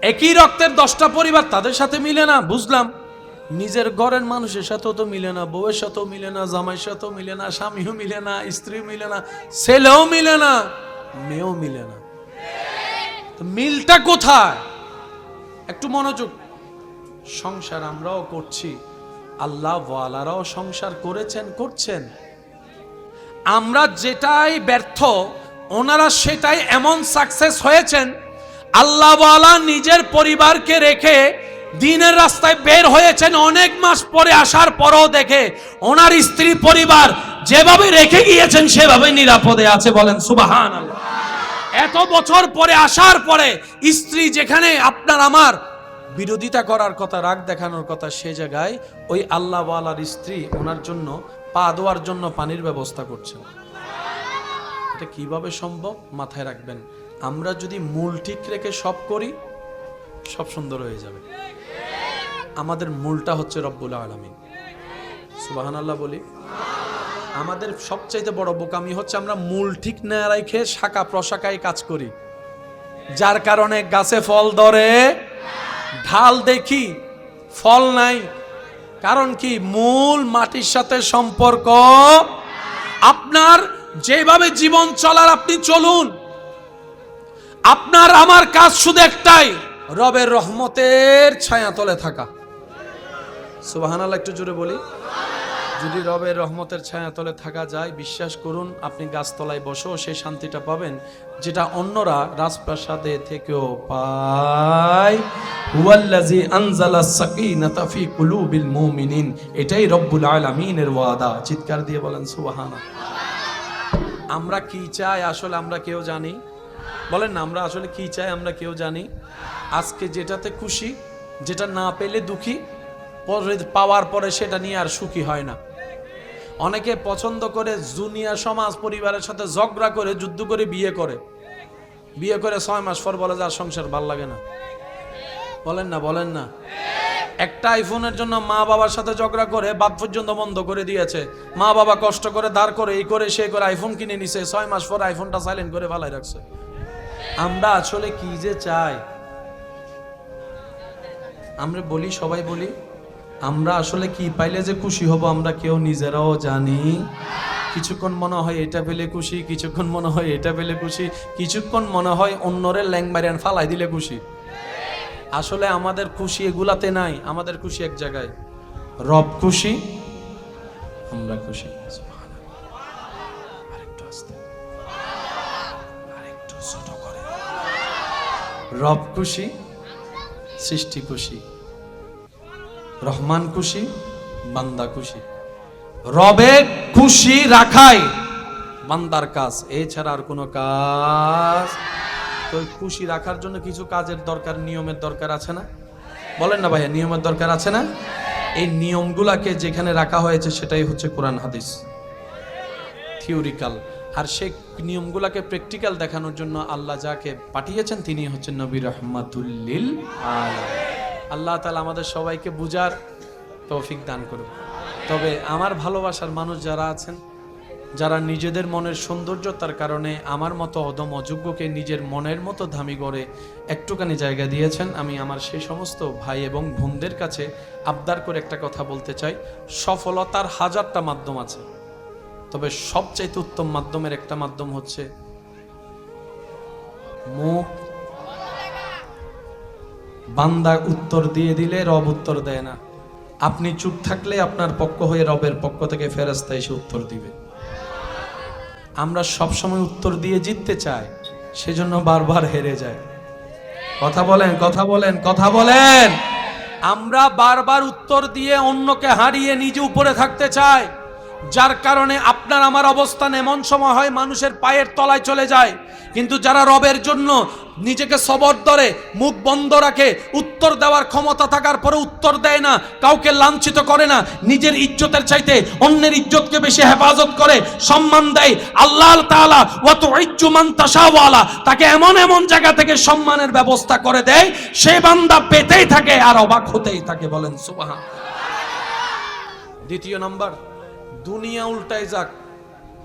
একই রক্তের 10টা পরিবার, তাদের সাথে মিলে না, বুঝলাম। নিজের ঘরের মানুষের সাথেও তো মিলে না, বউয়ের সাথেও মিলে না, জামাইয়ের সাথেও মিলে না, স্বামীও মিলে না, স্ত্রীও মিলে না, ছেলেও মিলে না, মেয়েও মিলে না। তো মিলটা কোথায়? একটু মনোযোগ। সংসার আমরাও করছি, আল্লাহ ওয়ালারাও সংসার করেছেন, করছেন। আমরা যেটাই ব্যর্থ, ওনারা সেটাই এমন সাকসেস হয়েছেন। আল্লাহ ওয়ালা নিজের পরিবারকে রেখে দিনের রাস্তায় বের হয়েছেন, অনেক মাস পরে আসার পরও দেখে ওনার স্ত্রী পরিবার যেভাবে রেখে গিয়েছেন সেভাবে নিরাপদে আছে, বলেন সুবহানাল্লাহ। এত বছর পরে আসার পরে স্ত্রী যেখানে আপনার আমার বিরোধিতা করার কথা, রাগ দেখানোর কথা, সে জায়গায় ওই আল্লাহ ওয়ালার স্ত্রী ওনার জন্য পা ধোয়ার জন্য পানির ব্যবস্থা করছে। এটা কিভাবে সম্ভব? মাথায় রাখবেন, আমরা যদি মূল ঠিক রেখে সব করি, সব সুন্দর হয়ে যাবে। আমাদের মূলটা হচ্ছে রব্বুল আলামিন, সুবহানাল্লাহ বলি। আমাদের সবচাইতে বড় বোকামি হচ্ছে আমরা মূল ঠিক না রেখে শাখা প্রশাখায় কাজ করি, যার কারণে গাছে ফল ধরে, ঢাল দেখি ফল নাই। কারণ কি? মূল মাটির সাথে সম্পর্ক। আপনার যেভাবে জীবন চলার আপনি চলুন, আপনার আমার কাজ শুধু একটাই, রবের রহমতের ছায়াতলে থাকা। সুবহানাল্লাহ একটু জোরে বলি। যদি রবের রহমতের ছায়াতলে থাকা যায়, বিশ্বাস করুন আপনি গাছতলায় বসেও সেই শান্তিটা পাবেন যেটা অন্যরা রাজপ্রাসাদে থেকেও পায়। হুয়াল্লাযী আনজালাস সাকিনাতা ফি কুলুবিল মুমিনিন, এটাই রব্বুল আলামিনের ওয়াদা। চিৎকার দিয়ে বলেন সুবহানাল্লাহ। আমরা কি চাই আসলে আমরা কেউ জানি? বলেন না, আমরা আসলে কি চাই আমরা কেউ জানি? আজকে যেটাতে খুশি, যেটা না পেলে দুঃখী, পরে পাওয়ার পরে সেটা নিয়ে আর সুখী হয় না। অনেকে পছন্দ করে দুনিয়া সমাজ পরিবারের সাথে ঝগড়া করে, যুদ্ধ করে বিয়ে করে। বিয়ে করে 6 মাস পর বলে যে আর সংসার ভাল লাগে না। বলেন না, বলেন না। একটা আইফোনের জন্য মা বাবার সাথে ঝগড়া করে বাদ পর্যন্ত বন্ধ করে দিয়েছে। মা বাবা কষ্ট করে দাঁড় করে এই করে সে করে আইফোন কিনে নিছে, 6 মাস পর আইফোনটা সাইলেন্ট করে ফালাই রাখছে। আমরা আসলে কি যে চাই? আমরা বলি, সবাই বলি আমরা আসলে কি পাইলে যে খুশি হব আমরা কেউ নিজেরাও জানি। কিছুক্ষণ মনে হয় এটা পেলে খুশি, কিছুক্ষণ মনে হয় এটা পেলে খুশি, কিছুক্ষণ মনে হয় অন্যরে ল্যাং মারিয়ান ফালাই দিলে খুশি। আসলে আমাদের খুশি এগুলাতে নাই, আমাদের খুশি এক জায়গায়, রব খুশি, আমরা খুশি। আরেকটু আস্তে, আরেকটু ছোট করে। রব খুশি, সৃষ্টি খুশি, রহমান খুশি, বান্দা খুশি। রবে খুশি রাখাই বান্দার কাজ, এছাড়া আর কোনো কাজ। তো খুশি রাখার জন্য কিছু কাজের দরকার, নিয়মের দরকার আছে না? বলেন না ভাইয়া, নিয়মের দরকার আছে না? এই নিয়মগুলাকে যেখানে রাখা হয়েছে সেটাই হচ্ছে কোরআন হাদিস, থিওরিক্যাল। আর সেই নিয়মগুলাকে প্র্যাকটিক্যাল দেখানোর জন্য আল্লাহ যাকে পাঠিয়েছেন তিনি হচ্ছেন নবী রাহমাতুল লিল আলামিন। আল্লাহ তাআলা আমাদের সবাইকে বুঝার তৌফিক দান করুন। তবে আমার ভালোবাসার মানুষ যারা আছেন, যারা নিজেদের মনের সৌন্দর্যতার কারণে আমার মতো অদম অযোগ্যকে নিজের মনের মতো দামি করে একটুখানি জায়গা দিয়েছেন, আমি আমার সেই সমস্ত ভাই এবং বোনদের কাছে আবদার করে একটা কথা বলতে চাই। সফলতার হাজারটা মাধ্যম আছে, তবে সবচাইতে উত্তম মাধ্যমের একটা মাধ্যম হচ্ছে মুখ। বান্দা উত্তর দিয়ে দিলে রব উত্তর দেয় না। আপনি চুপ থাকলে আপনার পক্ষ হয়ে রবের পক্ষ থেকে ফেরেশতা এসে উত্তর দিবে। আমরা সবসময় উত্তর দিয়ে জিততে চাই, সেজন্য বারবার হেরে যায়। কথা বলেন, কথা বলেন, কথা বলেন। আমরা বারবার উত্তর দিয়ে অন্যকে হারিয়ে নিজে উপরে থাকতে চাই, যার কারণে আপনার আমার অবস্থান এমন সময় হয় মানুষের পায়ের তলায় চলে যায়। কিন্তু যারা রবের জন্য নিজেকে সবর ধরে, মুখ বন্ধ রাখে, উত্তর দেওয়ার ক্ষমতা থাকার পরে উত্তর দেয় না, কাউকে লাঞ্ছিত করে না, নিজের ইজ্জতের চাইতে অন্যের ইজ্জতকে বেশি হেফাজত করে, সম্মান দেয়, আল্লাহ তাআলা ওয়া তুইজ্জু মান তাশাওয়ালা তাকে এমন এমন জায়গা থেকে সম্মানের ব্যবস্থা করে দেয়, সে বান্দা পেতেই থাকে আর অবাক হতেই থাকে। বলেন সুবহান। দ্বিতীয় নাম্বার, দুনিয়া উল্টাই যাক,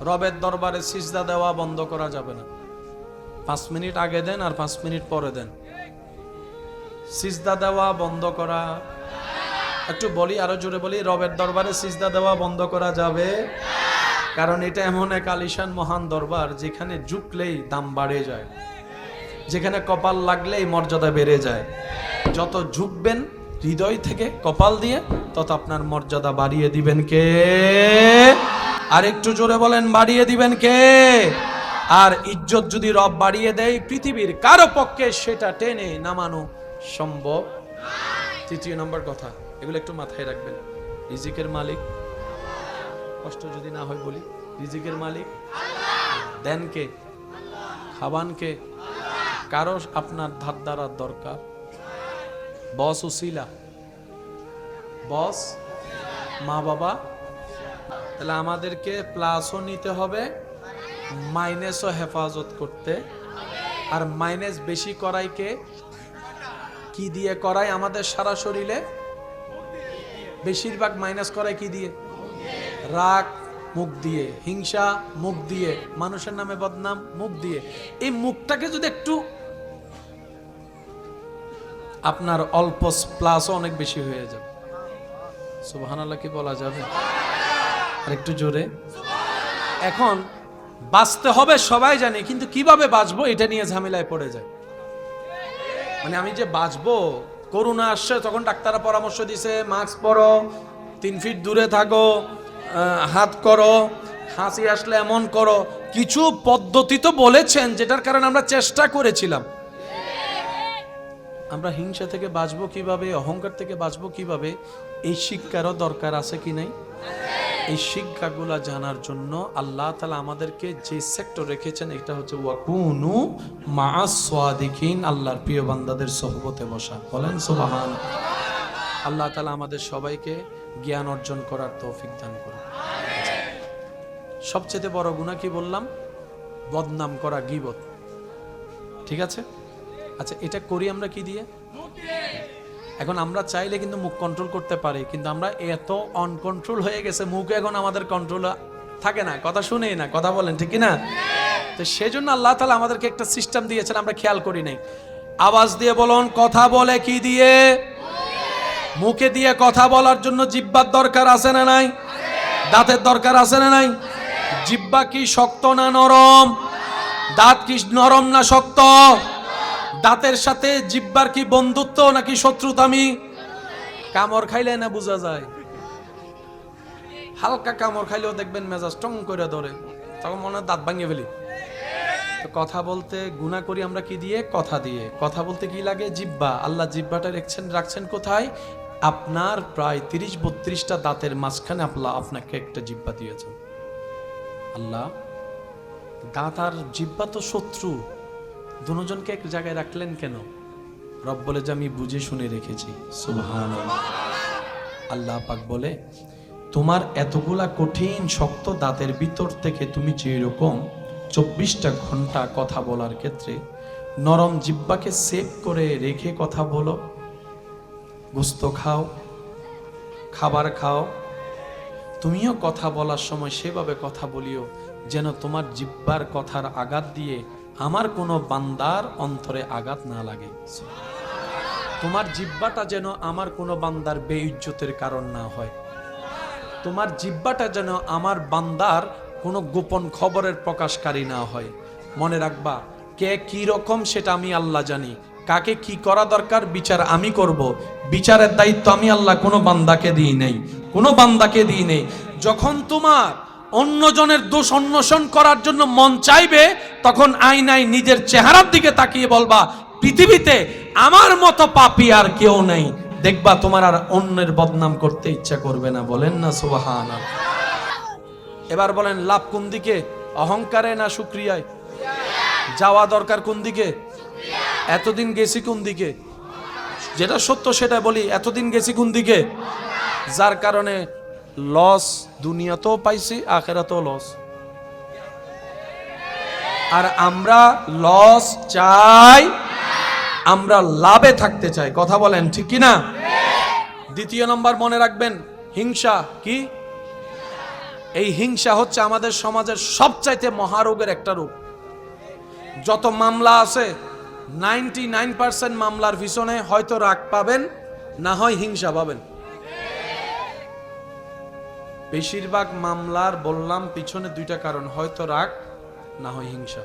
রবের দরবারে সিজদা দেওয়া বন্ধ করা যাবে না। 5 মিনিট আগে দেন আর 5 মিনিট পরে দেন, সিজদা দেওয়া বন্ধ করা। একটু বলি, আরো জোরে বলি, রবের দরবারে সিজদা দেওয়া বন্ধ করা যাবে, কারণ এটা এমন এক আলিশান মহান দরবার যেখানে ঝুঁকলেই দাম বাড়ে যায়, যেখানে কপাল লাগলেই মর্যাদা বেড়ে যায়। যত ঝুঁকবেন হৃদয় থেকে কপাল দিয়ে, তত আপনার মর্যাদা বাড়িয়ে দিবেন কে? আর একটু জোরে বলেন, বাড়িয়ে দিবেন কে? আর ইজ্জত যদি রব বাড়িয়ে দেয়, পৃথিবীর কারো পক্ষে সেটা টেনে নামানো সম্ভব। তৃতীয় নম্বর কথা, এগুলো একটু মাথায় রাখবেন। রিজিকের মালিক, কষ্ট যদি না হয় বলি, রিজিকের মালিক দেন কে? খাবান কে? কারো আপনার ধার ধারার দরকার? বস উসিলা, বস মা বাবা। তাহলে আমাদেরকে প্লাসও নিতে হবে, মাইনাসও হেফাজত করতে। আর মাইনাস বেশি করাই কে? কি দিয়ে করায়? আমাদের সারা শরীরে বেশিরভাগ মাইনাস করায় কি দিয়ে? রাগ মুখ দিয়ে, হিংসা মুখ দিয়ে, মানুষের নামে বদনাম মুখ দিয়ে। এই মুখটাকে যদি একটু আপনার অল্প প্লাসও অনেক বেশি হয়ে যাবে। সুবহানাল্লাহ কি বলা যাবে? আর একটু জোরে। এখন বাঁচতে হবে সবাই জানে, কিন্তু কিভাবে বাঁচবো এটা নিয়ে ঝামেলায় পড়ে যায়। মানে আমি যে বাঁচবো, করোনা আসছে তখন ডাক্তাররা পরামর্শ দিছে মাস্ক পরো, 3 ফিট দূরে থাকো, হাত করো, হাসি আসলে এমন করো, কিছু পদ্ধতি তো বলেছেন যেটার কারণে আমরা চেষ্টা করেছিলাম। আমরা হিংসা থেকে বাঁচবো কিভাবে, অহংকার থেকে বাঁচবো কিভাবে, এই শিক্ষারও দরকার আছে কি নাই? এই শিক্ষাগুলা জানার জন্য আল্লাহ তাআলা আমাদেরকে যে সেক্টর রেখেছেন, এটা হচ্ছে ওয়াকুনু মা'আস সাদিকিন, আল্লাহর প্রিয় বান্দাদের সোহবতে বসা। বলেন সুবহানাল্লাহ। আল্লাহ তাআলা আমাদের সবাইকে জ্ঞান অর্জন করার তৌফিক দান করুন। সবচেয়ে বড় গুনাহ কি বললাম? বদনাম করা, গীবত। ঠিক আছে? আচ্ছা, এটা করি আমরা কি দিয়ে? এখন আমরা চাইলে কিন্তু মুখ কন্ট্রোল করতে পারি, কিন্তু আমরা এত অনকন্ট্রোল হয়ে গেছে, মুখ এখন আমাদের কন্ট্রোল থাকে না, কথা শুনেই না। কথা বলেন ঠিক না? তো সেজন্য আল্লাহ তাআলা আমাদেরকে একটা সিস্টেম দিয়েছেন, আমরা খেয়াল করি নাই। আওয়াজ দিয়ে বলুন, কথা বলে কি দিয়ে? মুখে দিয়ে কথা বলার জন্য জিহ্বার দরকার আছে না নাই? দাঁতের দরকার আছে না নাই? জিহ্বা কি শক্ত না নরম? দাঁত কি নরম না শক্ত? দাঁতের সাথে জিহ্বার কি বন্ধুত্ব নাকি শত্রুতামি? কামড় খাইলে না বোঝা যায়। হালকা কামড় খাইলেও দেখবেন মেজাজ টং করে ধরে, তখন মনে হয় দাঁত ভাঙিয়ে ফেলি। তো কথা বলতে গুনাহ করি আমরা কি দিয়ে? কথা দিয়ে। কথা বলতে কি লাগে? জিহ্বা। আল্লাহ জিহ্বাটা রাখছেন কোথায়? আপনার প্রায় 30-32টা দাঁতের মাঝখানে আল্লাহ আপনাকে একটা জিহ্বা দিয়েছেন। আল্লাহ দাঁত আর জিহ্বা তো শত্রু, দুজনকে এক জায়গায় রাখলেন কেন? রব বলে যে আমি বুঝে শুনে রেখেছি। সুবহানাল্লাহ। আল্লাহ পাক বলে তোমার এতগুলা কঠিন শক্ত দাঁতের ভিতর থেকে তুমি যে এরকম 24টা ঘন্টা কথা বলার ক্ষেত্রে নরম জিহ্বাকে সেভ করে রেখে কথা বলো, গোস্ত খাও, খাবার খাও, তুমিও কথা বলার সময় সেভাবে কথা বলিও যেন তোমার জিহ্বার কথার আঘাত দিয়ে আমার কোনো বান্দার অন্তরে আঘাত না লাগে। তোমার জিহ্বাটা যেন আমার কোনো বান্দার বেইজ্জতের কারণ না হয়। তোমার জিহ্বাটা যেন আমার বান্দার কোনো গোপন খবরের প্রকাশকারী না হয়। মনে রাখবা, কে কি রকম সেটা আমি আল্লাহ জানি, কাকে কি করা দরকার বিচার আমি করব। বিচারের দায়িত্ব আমি আল্লাহ কোনো বান্দাকে দিই নাই, কোনো বান্দাকে দিই নেই। যখন তোমার অন্যজনের দোষ অন্বেষণ করার জন্য মন চাইবে, তখন আয়নায় নিজের চেহারার দিকে তাকিয়ে বলবা পৃথিবীতে আমার মতো পাপী আর কেউ নেই। দেখবা তোমার আর অন্যের বদনাম করতে ইচ্ছা করবে না। বলেন না সুবহানাল্লাহ। এবার বলেন লাভ কোন দিকে? অহংকারে না শুকরিয়ায়? যাওয়া দরকার কোন দিকে? এতদিন গেছি কোন দিকে? যেটা সত্য সেটা বলি, এতদিন গেছি কোন দিকে? যার কারণে লস দুনিয়াতেও পাইছি, আখিরাতেও লস। আর আমরা লস চাই, আমরা লাভে থাকতে চাই। কথা বলেন ঠিক কি না? দ্বিতীয় নম্বর মনে রাখবেন, হিংসা কি? এই হিংসা হচ্ছে আমাদের সমাজের সবচাইতে মহারোগের একটা রূপ। যত মামলা আছে 99% মামলার পিছনে হয়তো রাগ পাবেন, না হয় হিংসা পাবেন। বেশিরভাগ মামলার বললাম পিছনে দুইটা কারণ, হয়তো রাগ না হয় হিংসা।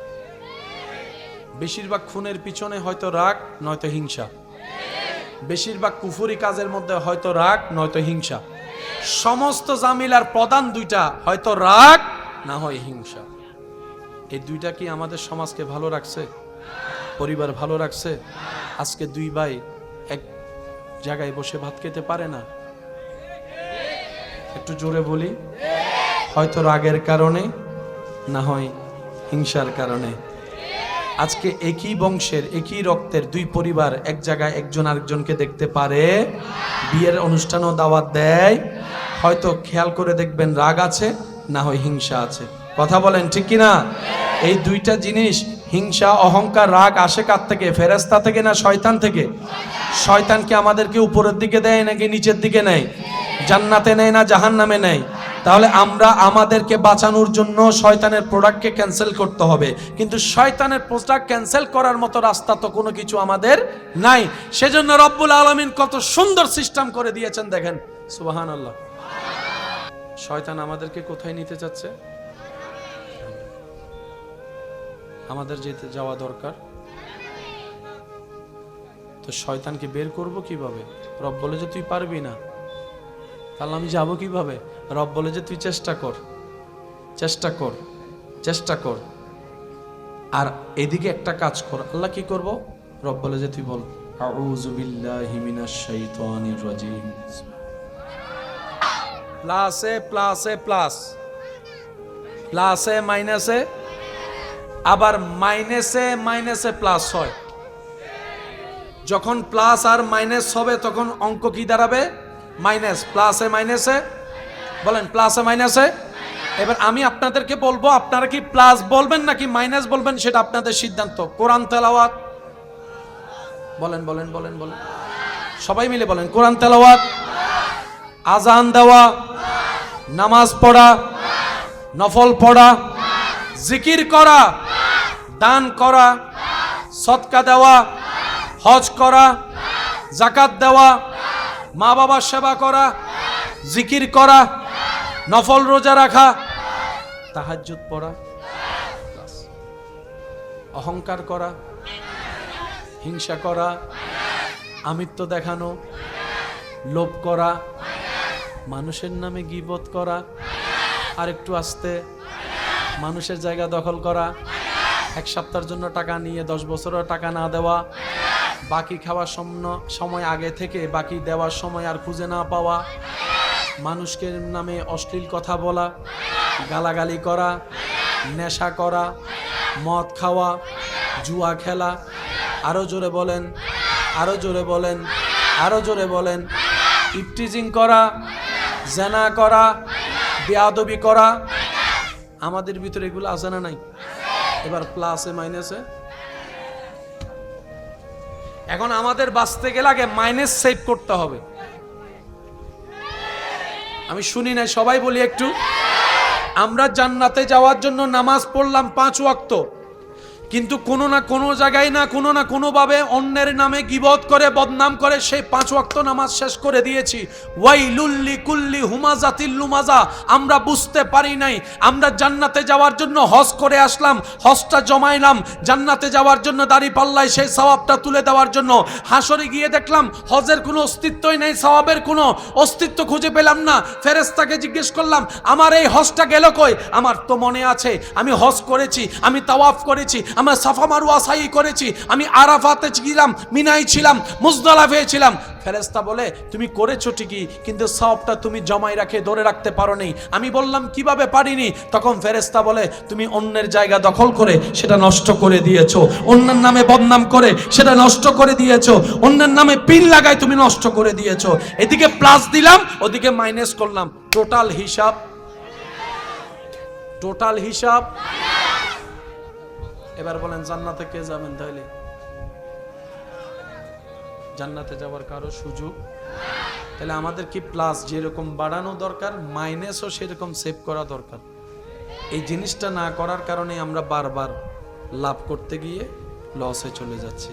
বেশিরভাগ খুনের পিছনে হয়তো রাগ নয়তো হিংসা। বেশিরভাগ কুফরি কাজের মধ্যে হয়তো রাগ নয়তো হিংসা। সমস্ত জামিলার প্রধান দুইটা, হয়তো রাগ না হয় হিংসা। এই দুইটা কি আমাদের সমাজকে ভালো রাখছে? পরিবার ভালো রাখছে? আজকে দুই ভাই এক জায়গায় বসে ভাত খেতে পারে না। একটু জোরে বলি, হয়তো রাগের কারণে না হয় হিংসার কারণে। আজকে একই বংশের একই রক্তের দুই পরিবার এক জায়গায় একজন আরেকজনকে দেখতে পারে, বিয়ের অনুষ্ঠানও দাওয়াত দেয়, হয়তো খেয়াল করে দেখবেন রাগ আছে না হয় হিংসা আছে। কথা বলেন ঠিক কিনা? এই দুইটা জিনিস, হিংসা অহংকার রাগ, আসে কার থেকে? ফেরেশতা থেকে না শয়তান থেকে? শয়তানকে আমাদেরকে উপরের দিকে দেয় নাকি নিচের দিকে নেয়? জান্নাতে নেয় না জাহান্নামে নেয়? তাহলে আমরা আমাদেরকে বাঁচানোর জন্য শয়তানের প্রোডাক্টকে ক্যান্সেল করতে হবে, কিন্তু শয়তানের প্রোডাক্ট ক্যান্সেল করার মতো রাস্তা তো কোনো কিছু আমাদের নাই। সেজন্য রব্বুল আলামিন কত সুন্দর সিস্টেম করে দিয়েছেন দেখেন। সুবহানাল্লাহ। শয়তান আমাদেরকে কোথায় নিতে চাচ্ছে? আমাদের যেতে যাওয়া দরকার। তো শয়তানকে বের করব কিভাবে? রব বলে যে তুই পারবি না, তাহলে আমি যাবো কিভাবে? রব বলে যে তুই চেষ্টা কর, চেষ্টা কর, চেষ্টা কর। আর এদিকে একটা কাজ কর। আল্লাহ কি করব? রব বলে যে তুই বল আউযু বিল্লাহি মিনাশ শাইতানির রাজিম। প্লাসে প্লাসে প্লাস, প্লাসে মাইনাসে, আবার মাইনাসে মাইনাসে প্লাস হয়। যখন প্লাস আর মাইনাস হবে তখন অঙ্ক কি দাঁড়াবে? মাইনাস। প্লাসে মাইনাসে, বলেন প্লাসে মাইনাসে। এবার আমি আপনাদেরকে বলবো, আপনারা কি প্লাস বলবেন নাকি মাইনাস বলবেন সেটা আপনাদের সিদ্ধান্ত। কোরআন তেলাওয়াত বলেন, বলেন, বলেন, বলেন, সবাই মিলে বলেন। কোরআন তেলাওয়াত, আজান দেওয়া, নামাজ পড়া, নফল পড়া, জিকির করা, দান করা, সদকা দেওয়া, হজ করা, যাকাত দেওয়া, মা বাবার সেবা করা, জিকির করা, নফল রোজা রাখা, তাহাজ্জুদ পড়া, অহংকার করা, হিংসা করা, আমিত্ব দেখানো, লোভ করা, মানুষের নামে গীবত করা, আর একটু আসতে মানুষের জায়গা দখল করা, এক সপ্তাহের জন্য টাকা নিয়ে 10 বছরের টাকা না দেওয়া, বাকি খাওয়ার সময় আগে থেকে বাকি দেওয়ার সময় আর খুঁজে না পাওয়া, মানুষকে নামে অশ্লীল কথা বলা, গালাগালি করা, নেশা করা, মদ খাওয়া, জুয়া খেলা, আরো জোরে বলেন, আরো জোরে বলেন, আরো জোরে বলেন, ইফটিজিং করা, জেনা করা, বেয়াদবি করা। আমাদের ভিতরে এগুলো আছে না নাই? এবার প্লাসে মাইনাসে। এখন আমাদের বাঁচতে গেলে আগে মাইনাস সেভ করতে হবে। আমি শুনি না, সবাই বলি একটু। আমরা জান্নাতে যাওয়ার জন্য নামাজ পড়লাম 5 ওয়াক্ত, কিন্তু কোনো না কোনো জায়গায় না কোনো ভাবে অন্যের নামে গীবত করে বদনাম করে সেই 5 ওয়াক্ত নামাজ শেষ করে দিয়েছি। ওয়াইলুল লিকুল্লি হুমাজাতিল লুমাজা। আমরা বুঝতে পারি নাই আমরা জান্নাতে যাওয়ার জন্য হজ করে আসলাম, হজটা জমাইলাম জান্নাতে যাওয়ার জন্য, দাড়ি পাল্লায় সেই সওয়াবটা তুলে দেওয়ার জন্য। হাসরে গিয়ে দেখলাম হজের কোনো অস্তিত্বই নেই, সওয়াবের কোনো অস্তিত্ব খুঁজে পেলাম না। ফেরেশতাকে জিজ্ঞেস করলাম, আমার এই হজটা গেল কই? আমার তো মনে আছে আমি হজ করেছি, আমি তাওয়াফ করেছি, আমরা সাফা মারওয়া সাই করেছি, আমি আরাফাতে ছিলাম, মিনায় ছিলাম, মুজদালিফায় ছিলাম। ফেরেশতা বলে, তুমি করেছো ঠিকই, কিন্তু সওয়াবটা তুমি জমাই রাখে ধরে রাখতে পারোনি। আমি বললাম, কিভাবে পারিনি? তখন ফেরেশতা বলে, তুমি অন্যের জায়গা দখল করে সেটা নষ্ট করে দিয়েছো, অন্যের নামে বদনাম করে সেটা নষ্ট করে দিয়েছো, অন্যের নামে পিন লাগায় তুমি নষ্ট করে দিয়েছো। এদিকে প্লাস দিলাম, ওদিকে মাইনাস করলাম। টোটাল হিসাব, টোটাল হিসাব। এবার বলেন, জান্নাতে কে যাবেন? তাইলে জান্নাতে যাওয়ার কারো সুযোগ। তাহলে আমাদের কি প্লাস যেরকম বাড়ানো দরকার, মাইনাসও সেরকম সেভ করা দরকার। এই জিনিসটা না করার কারণে আমরা বারবার লাভ করতে গিয়ে লসে চলে যাচ্ছি।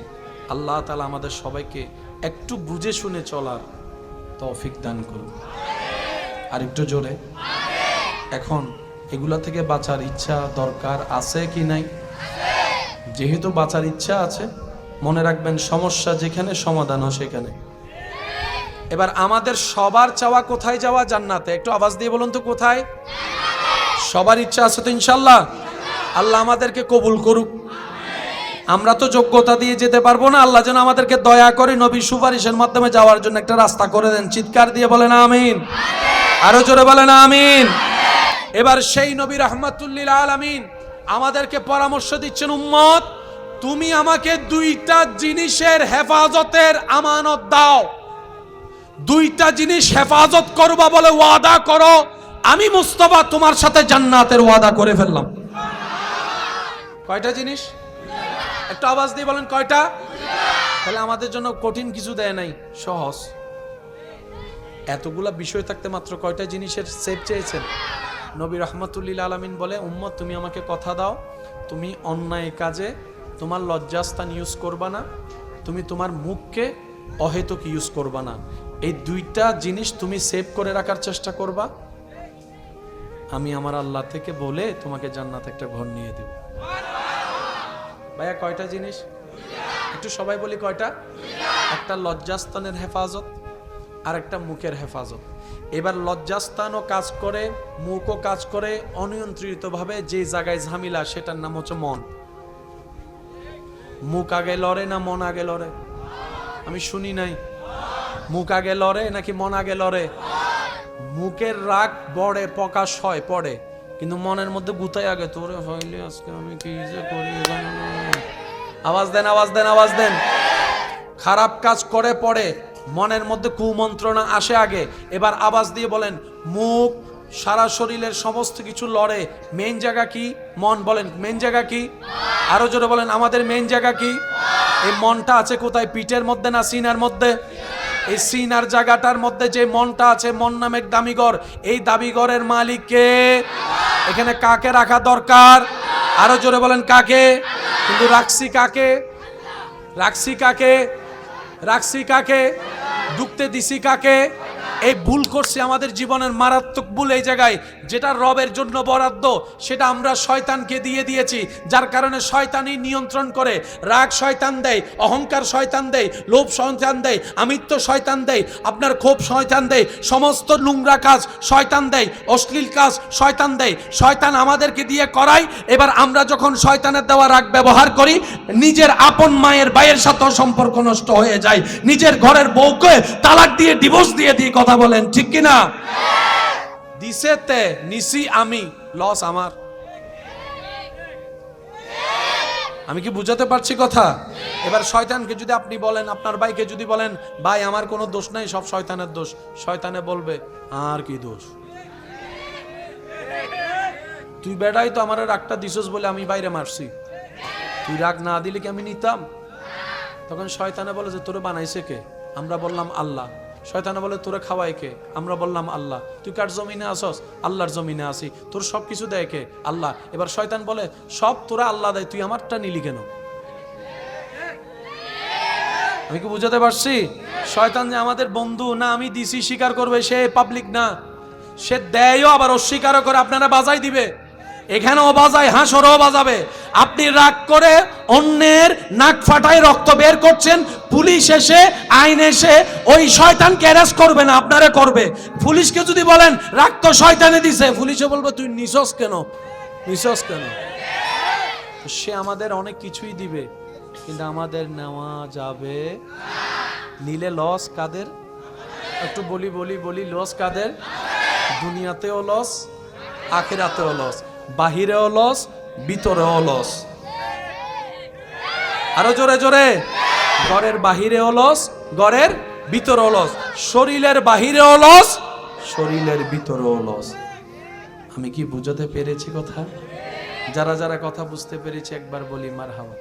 আল্লাহ তাআলা আমাদের সবাইকে একটু বুঝে শুনে চলার তৌফিক দান করুন। আর একটু জোরে। এখন এগুলা থেকে বাঁচার ইচ্ছা দরকার আছে কি নাই? যেহেতু বাঁচার ইচ্ছা আছে, মনে রাখবেন সমস্যা যেখানে সমাধানও সেখানে। এবার আমাদের সবার চাওয়া কোথায় যাওয়া? জান্নাতে। একটু আওয়াজ দিয়ে বলুন তো, কোথায়? সবার ইচ্ছা আছে তো ইনশাআল্লাহ? আল্লাহ আমাদেরকে কবুল করুক। আমরা তো যোগ্যতা দিয়ে যেতে পারবো না, আল্লাহ যেন আমাদেরকে দয়া করে নবী সুপারিশের মাধ্যমে যাওয়ার জন্য একটা রাস্তা করে দেন। চিৎকার দিয়ে বলেন আমিন। আরো জোরে বলেন আমিন। এবার সেই নবী রাহমাতুল লিল আলামিন আমাদেরকে পরামর্শ দিচ্ছেন, উম্মত তুমি আমাকে 2টা জিনিসের হেফাজতের আমানত দাও। 2টা জিনিস হেফাজত করবা বলে ওয়াদা করো, আমি মুস্তাফা তোমার সাথে জান্নাতের ওয়াদা করে ফেললাম। কয়টা জিনিস? একটু আওয়াজ দিয়ে বলেন, কয়টা? তাহলে আমাদের জন্য কঠিন কিছু দেয় নাই, সহজ। এতগুলা বিষয় থাকতে মাত্র কয়টা জিনিসের সেভ চেয়েছেন? নবী রাহমাতুল লিল আলামিন বলে, উম্মত তুমি আমাকে কথা দাও, তুমি অন্যায় কাজে তোমার লজ্জাস্থান ইউজ করবা না, তুমি তোমার মুখকে অহেতুক ইউজ করবা না। এই 2টা জিনিস তুমি সেভ করে রাখার চেষ্টা করবা, আমি আমার আল্লাহ থেকে বলে তোমাকে জান্নাতে একটা ঘর নিয়ে দেব। ভাইয়া কয়টা জিনিস? একটু সবাই বলি কয়টা? একটা লজ্জাস্থানের হেফাজত, আর একটা মুখের হেফাজত। এবার লজ্জাস্থানও কাজ করে, মুখও কাজ করে অনিয়ন্ত্রিতভাবে। যে জায়গায় ঝামেলা সেটার নাম হচ্ছে মন। মুখ আগে লড়ে না মন আগে লড়ে? আমি শুনি নাই। মুখ আগে লড়ে নাকি মন আগে লড়ে? মুখের রাগ বড়ে, প্রকাশ হয় পড়ে, কিন্তু মনের মধ্যে গুতাই আগে, তোরে হইলে আজকে আমি কি যে করি। আওয়াজ দেন, আওয়াজ দেন, আওয়াজ দেন। খারাপ কাজ করে পড়ে, মনের মধ্যে কুমন্ত্রণা আসে আগে। এবার আওয়াজ দিয়ে বলেন, মুখ সারা শরীরের সমস্ত কিছু লড়ে, মেইন জায়গা কি? মন। বলেন মেইন জায়গা কি? আরো জোরে বলেন, আমাদের মেইন জায়গা কি? এই মনটা আছে কোথায়? পিঠের মধ্যে না সিনার মধ্যে? এই সিনার জায়গাটার মধ্যে যে মনটা আছে, মন নামে দামি ঘর। এই দামি ঘরের মালিক কে? এখানে কাকে রাখা দরকার? আরো জোরে বলেন কাকে? কিন্তু রাখছি কাকে? রাখছি কাকে? রাখছি কাকে? ঢুকতে দিছি কাকে? এই ভুল করছি, আমাদের জীবনের মারাত্মক ভুল এই জায়গায়, যেটা রবের জন্য বরাদ্দ সেটা আমরা শয়তানকে দিয়ে দিয়েছি, যার কারণে শয়তানই নিয়ন্ত্রণ করে। রাগ শয়তান দেয়, অহংকার শয়তান দেয়, লোভ শয়তান দেয়, আমিত্ব শয়তান দেয়, আপনার ক্ষোভ শয়তান দেয়, সমস্ত নোংরা কাজ শয়তান দেয়, অশ্লীল কাজ শয়তান দেয়। শয়তান আমাদেরকে দিয়ে করায়। এবার আমরা যখন শয়তানের দেওয়া রাগ ব্যবহার করি, নিজের আপন মায়ের ভাইয়ের সাথেও সম্পর্ক নষ্ট হয়ে যায়, নিজের ঘরের বউকে তালাক দিয়ে ডিভোর্স দিয়ে দিয়ে কথা বলেন, ঠিক কিনা? দিছে তে নিছি আমি, লস আমার। আমি কি বুঝাতে পারছি কথা? এবার শয়তানকে যদি আপনি বলেন, আপনার ভাইকে যদি বলেন, ভাই আমার কোনো দোষ নাই, সব শয়তানের দোষ, শয়তানে বলবে আর কি দোষ, তুই বেড়াই তো আমার রাগটা দিছস বলে আমি বাইরে মারছি, তুই রাগ না দিলে কি আমি নিতাম? তখন শয়তানে বলে যে তোরে বানাইছে কে? আমরা বললাম আল্লাহ। শয়তানে বলে তোরে খাওয়াই কে? আমরা বললাম আল্লাহ। তুই কার জমিনে আসস? আল্লাহর জমিনে আসি। তোর সব কিছু দেয় কে? আল্লাহ। এবার শয়তান বলে সব তোরা আল্লাহ দেয়, তুই আমারটা নিলি কেন? আমি কি বুঝাতে পারছি? শয়তান যে আমাদের বন্ধু না, আমি দিছি স্বীকার করবে, সে পাবলিক না, সে দেয়ও আবার অস্বীকারও করে। আপনারা বাজাই দিবে, এখানেও বাজায়, হাঁসরও বাজাবে। আপনি রাগ করে অন্যের নাক ফাটায় রক্ত বের করছেন, পুলিশ এসে আইন এসে ওই শয়তানকে অ্যারেস্ট করবে না, আপনারা করবে। পুলিশকে যদি বলেন রাগ তো শয়তানে দিছে, পুলিশে বলবে তুই নিছস কেন, নিছস কেন? সে আমাদের অনেক কিছুই দিবে, কিন্তু আমাদের নেওয়া যাবে। নিলে লস কাদের? একটু বলি বলি বলি, লস কাদের? দুনিয়াতেও লস, আখিরাতেও লস, বাহিরেও লস, ভিতরেও লস। আরো জোরে জোরে, ঘরের বাহিরেও লস, ঘরের ভিতরেও লস, শরীরের বাহিরেও লস, শরীরের ভিতরেও লস। আমি কি বুঝাতে পেরেছি কথা? যারা যারা কথা বুঝতে পেরেছি একবার বলি মারহাবা।